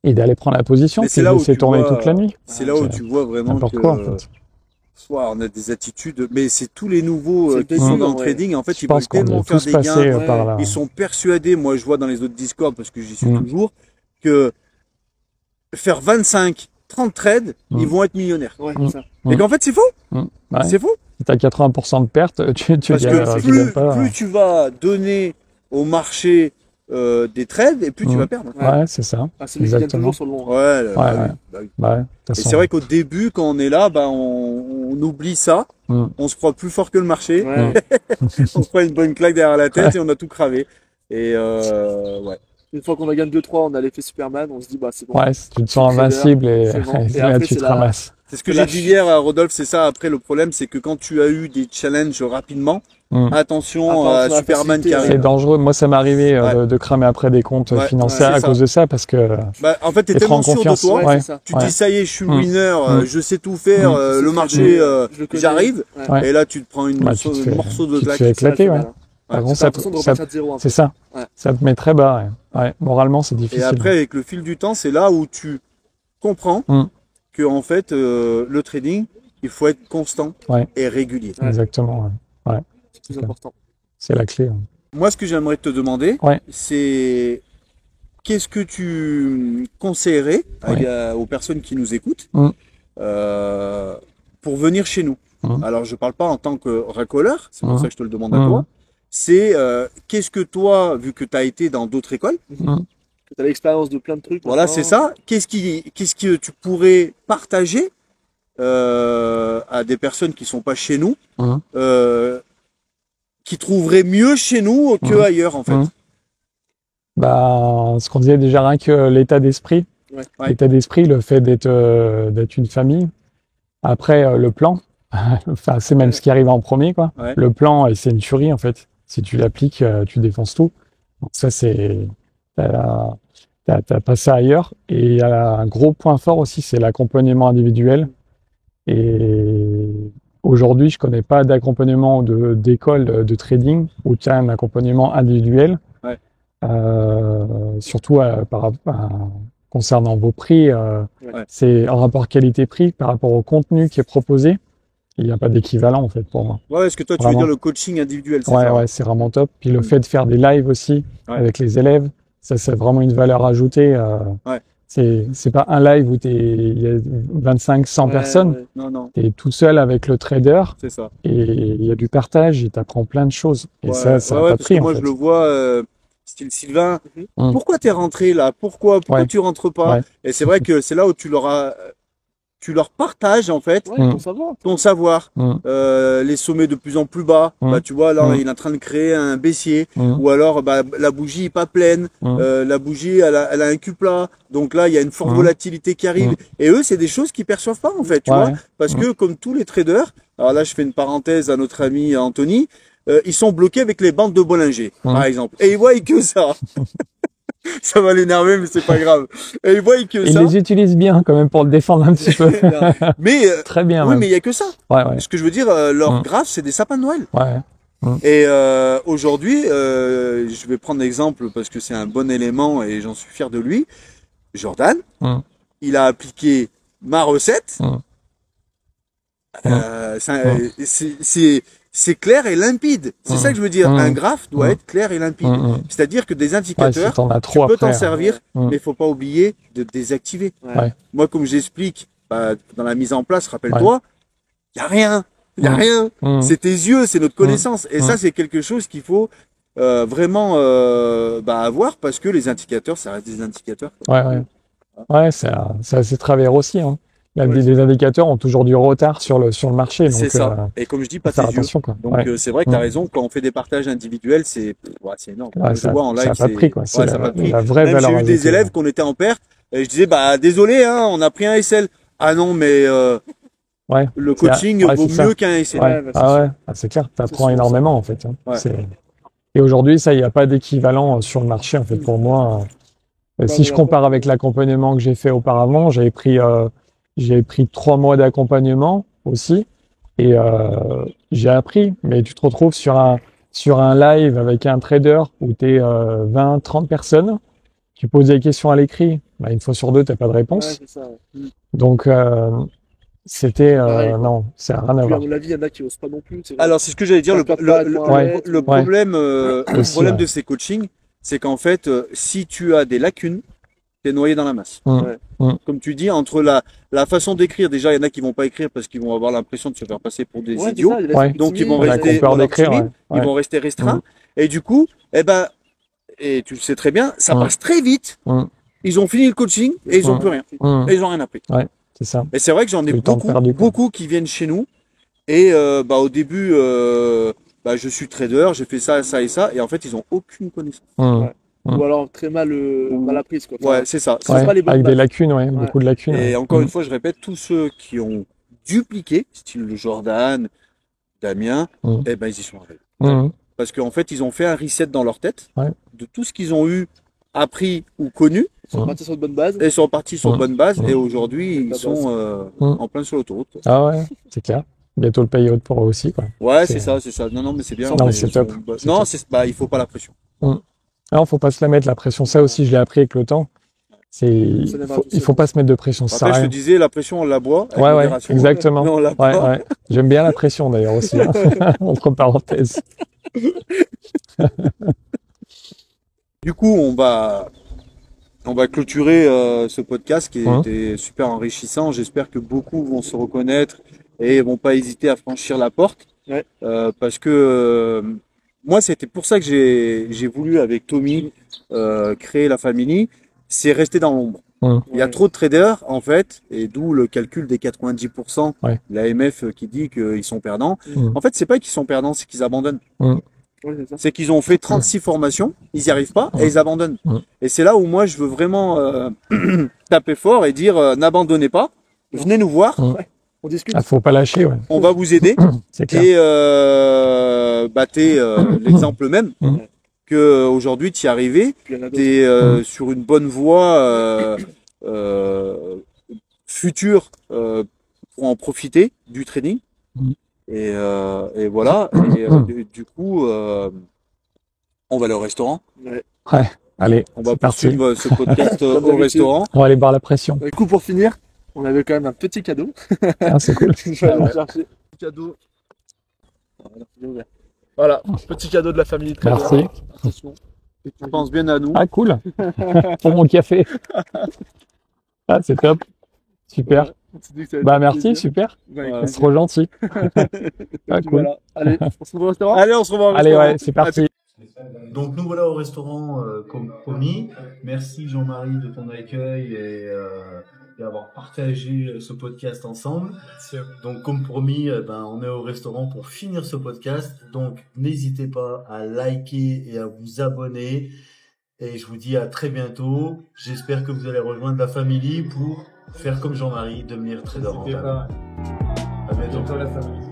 et d'aller prendre la position, puis de laisser tourner toute la nuit. C'est là où tu vois vraiment n'importe quoi, en fait. Soit on a des attitudes, mais c'est tous les nouveaux qui sont dans le trading. En fait, ils veulent tellement faire des gains. Ils sont persuadés, moi je vois dans les autres Discord, parce que j'y suis toujours, que faire 25, 30 trades, ils vont être millionnaires. Ouais, ça. Et qu'en fait, c'est faux. Ouais. C'est faux. Si t'as 80% de pertes, tu Parce gagnes, que pas. plus tu vas donner au marché des trades, et plus tu vas perdre. Ouais, c'est ça. Ah, c'est lui qui gagne toujours sur le long. Et c'est vrai qu'au début, quand on est là, on oublie ça. On se croit plus fort que le marché. Ouais. On se prend une bonne claque derrière la tête et on a tout cravé. Et ouais. Une fois qu'on a gagné 2-3, on a l'effet Superman, on se dit, bah, c'est bon. Ouais, tu te sens invincible et, et là, après, tu te ramasses. C'est ce que j'ai dit hier à Rodolphe, c'est ça. Après, le problème, c'est que quand tu as eu des challenges rapidement, attention à Superman qui arrive. C'est dangereux. Moi, ça m'est arrivé de cramer après des comptes financiers à cause de ça, parce que en fait, t'es tellement sûr de toi. Tu te dis, ça y est, je suis winner, je sais tout faire, le marché, j'arrive. Et là, tu te prends un morceau de claque. Tu te fais éclater, ouais. C'est ça. Ça te met très bas. Ouais. Moralement, c'est difficile. Et après, avec le fil du temps, c'est là où tu comprends que en fait, le trading, il faut être constant et régulier. Exactement. Ouais. C'est plus important. C'est la clé. Moi, ce que j'aimerais te demander, c'est qu'est-ce que tu conseillerais aux personnes qui nous écoutent pour venir chez nous. Alors, je parle pas en tant que racoleur, c'est pour ça que je te le demande à toi. C'est qu'est-ce que toi, vu que tu as été dans d'autres écoles, que tu as l'expérience de plein de trucs. Voilà, c'est ça. Qu'est-ce que tu pourrais partager à des personnes qui sont pas chez nous, qui trouveraient mieux chez nous que ailleurs, en fait? Ce qu'on disait déjà, rien que l'état d'esprit. L'état d'esprit, le fait d'être une famille. Après, le plan. Enfin, c'est même ce qui arrive en premier, quoi. Le plan, c'est une tuerie, en fait. Si tu l'appliques, tu défonces tout. Donc ça, c'est... T'as pas ça ailleurs. Et un gros point fort aussi, c'est l'accompagnement individuel. Et aujourd'hui, je connais pas d'accompagnement d'école de trading où tu as un accompagnement individuel. Surtout concernant vos prix. C'est en rapport qualité-prix par rapport au contenu qui est proposé. Il n'y a pas d'équivalent, en fait, pour moi. Ouais, est-ce que toi, tu veux dire le coaching individuel, c'est ça? Ouais, c'est vraiment top. Puis le fait de faire des lives aussi avec les élèves, ça, c'est vraiment une valeur ajoutée. C'est pas un live où il y a 25, 100 personnes. Non. Tu es tout seul avec le trader. C'est ça. Et il y a du partage et tu apprends plein de choses. Et ça n'a pas pris, moi, je le vois, style Sylvain. Pourquoi tu es rentré là? Pourquoi tu rentres pas? Et c'est vrai que c'est là où tu leur partages en fait ton savoir. Les sommets de plus en plus bas, tu vois là il est en train de créer un baissier, ou alors la bougie est pas pleine, la bougie elle a un cul plat, donc là il y a une forte volatilité qui arrive, et eux c'est des choses qu'ils perçoivent pas en fait, tu vois, parce que comme tous les traders, alors là je fais une parenthèse à notre ami Anthony, ils sont bloqués avec les bandes de Bollinger par exemple, et ils voient que ça. Ça va l'énerver, mais c'est pas grave. Et ils voient que ça. Ils les utilisent bien, quand même, pour le défendre un petit peu. Mais, très bien. Oui, mais il y a que ça. Ce que je veux dire, leur graphe, c'est des sapins de Noël. Et, aujourd'hui, je vais prendre l'exemple parce que c'est un bon élément et j'en suis fier de lui. Jordan, il a appliqué ma recette. C'est clair et limpide. C'est ça que je veux dire. Un graphe doit être clair et limpide. C'est-à-dire que des indicateurs, tu peux t'en servir, mais il faut pas oublier de désactiver. Moi, comme j'explique dans la mise en place, rappelle-toi, il y a rien. Il y a rien. C'est tes yeux, c'est notre connaissance. Et ça, c'est quelque chose qu'il faut vraiment avoir parce que les indicateurs, ça reste des indicateurs. Ouais, c'est travers aussi. Hein. Les indicateurs ont toujours du retard sur le marché. C'est ça. Et comme je dis, pas tes yeux. Donc c'est vrai que tu as raison, quand on fait des partages individuels, c'est énorme. Je vois en live, ça n'a pas pris, quoi. Ça n'a pas pris. La vraie valeur ajoutée. J'ai eu des élèves qu'on était en perte, et je disais, désolé, hein, on a pris un SL. Ah non, mais le coaching vaut mieux qu'un SL. C'est clair, tu apprends énormément, en fait. Et aujourd'hui, ça, il n'y a pas d'équivalent sur le marché, en fait, pour moi. Si je compare avec l'accompagnement que j'ai fait auparavant, j'ai pris 3 mois d'accompagnement aussi et j'ai appris. Mais tu te retrouves sur un live avec un trader où tu es 20, 30 personnes. Tu poses des questions à l'écrit. Une fois sur deux, tu n'as pas de réponse. Donc, c'était... non, c'est rien à voir. À mon avis, il y en a qui n'osent pas non plus. Alors, c'est ce que j'allais dire. Le problème de ces coachings, c'est qu'en fait, si tu as des lacunes, t'es noyé dans la masse. Comme tu dis, entre la façon d'écrire, déjà, il y en a qui vont pas écrire parce qu'ils vont avoir l'impression de se faire passer pour des idiots. Donc, ils vont rester dans leur timide, ils vont rester restreints. Et du coup, et tu le sais très bien, ça passe très vite. Ils ont fini le coaching et ils ont plus rien. Et ils ont rien appris. Ouais, c'est ça. Et c'est vrai que j'en ai beaucoup qui viennent chez nous. Et au début, je suis trader, j'ai fait ça, ça et ça, et en fait, ils ont aucune connaissance. Ou alors très mal apprise, quoi. Ouais, c'est ça. Pas les avec des lacunes, beaucoup de lacunes. Et encore une fois, je répète, tous ceux qui ont dupliqué, style le Jordan, Damien, ils y sont arrivés. Parce qu'en fait, ils ont fait un reset dans leur tête de tout ce qu'ils ont eu appris ou connu. Ils sont partis sur de bonnes bases. Et ils sont partis sur de bonnes bases. Et aujourd'hui, ils sont en plein sur l'autoroute. Ah ouais, c'est clair. Bientôt le payout pour eux aussi, quoi. Ouais, c'est ça. Non, mais c'est bien. Non, c'est top. Non, il faut pas la pression. Non, faut pas se la mettre, la pression. Ça aussi, je l'ai appris avec le temps. Il faut pas se mettre de pression. Après, je te disais, la pression, on la boit. Ouais, exactement. Ouais. J'aime bien la pression, d'ailleurs, aussi, entre parenthèses. Du coup, on va clôturer ce podcast qui était super enrichissant. J'espère que beaucoup vont se reconnaître et vont pas hésiter à franchir la porte. Parce que moi, c'était pour ça que j'ai voulu, avec Tommy, créer la famille. C'est rester dans l'ombre. Il y a trop de traders, en fait, et d'où le calcul des 90%, l'AMF qui dit qu'ils sont perdants. En fait, c'est pas qu'ils sont perdants, c'est qu'ils abandonnent. C'est qu'ils ont fait 36 formations, ils n'y arrivent pas et ils abandonnent. Et c'est là où moi je veux vraiment taper fort et dire n'abandonnez pas, venez nous voir, on discute. Faut pas lâcher, on va vous aider. C'est clair. Et t'es l'exemple même que aujourd'hui tu y es arrivé, t'es sur une bonne voie future pour en profiter du trading. Et voilà. Et du coup, on va aller au restaurant. Ouais. Allez. On va poursuivre ce podcast au restaurant. On va aller boire la pression. Du coup, pour finir, on avait quand même un petit cadeau. Ah, c'est cool. Je vais aller chercher. Cadeau. Voilà, petit cadeau de la famille. Merci. Tu penses bien à nous. Ah, cool. Pour mon café. Ah, c'est top. Super. Merci, super. C'est trop gentil. Ah, cool. Voilà. Allez, on se revoit au restaurant. Allez, on se revoit au restaurant. Allez, ouais, c'est parti. Donc nous voilà au restaurant comme promis. Merci Jean-Marie de ton accueil et d'avoir partagé ce podcast ensemble. Donc comme promis, on est au restaurant pour finir ce podcast. Donc n'hésitez pas à liker et à vous abonner. Et je vous dis à très bientôt. J'espère que vous allez rejoindre la famille pour faire comme Jean-Marie, devenir trader rentable. À bientôt. La famille.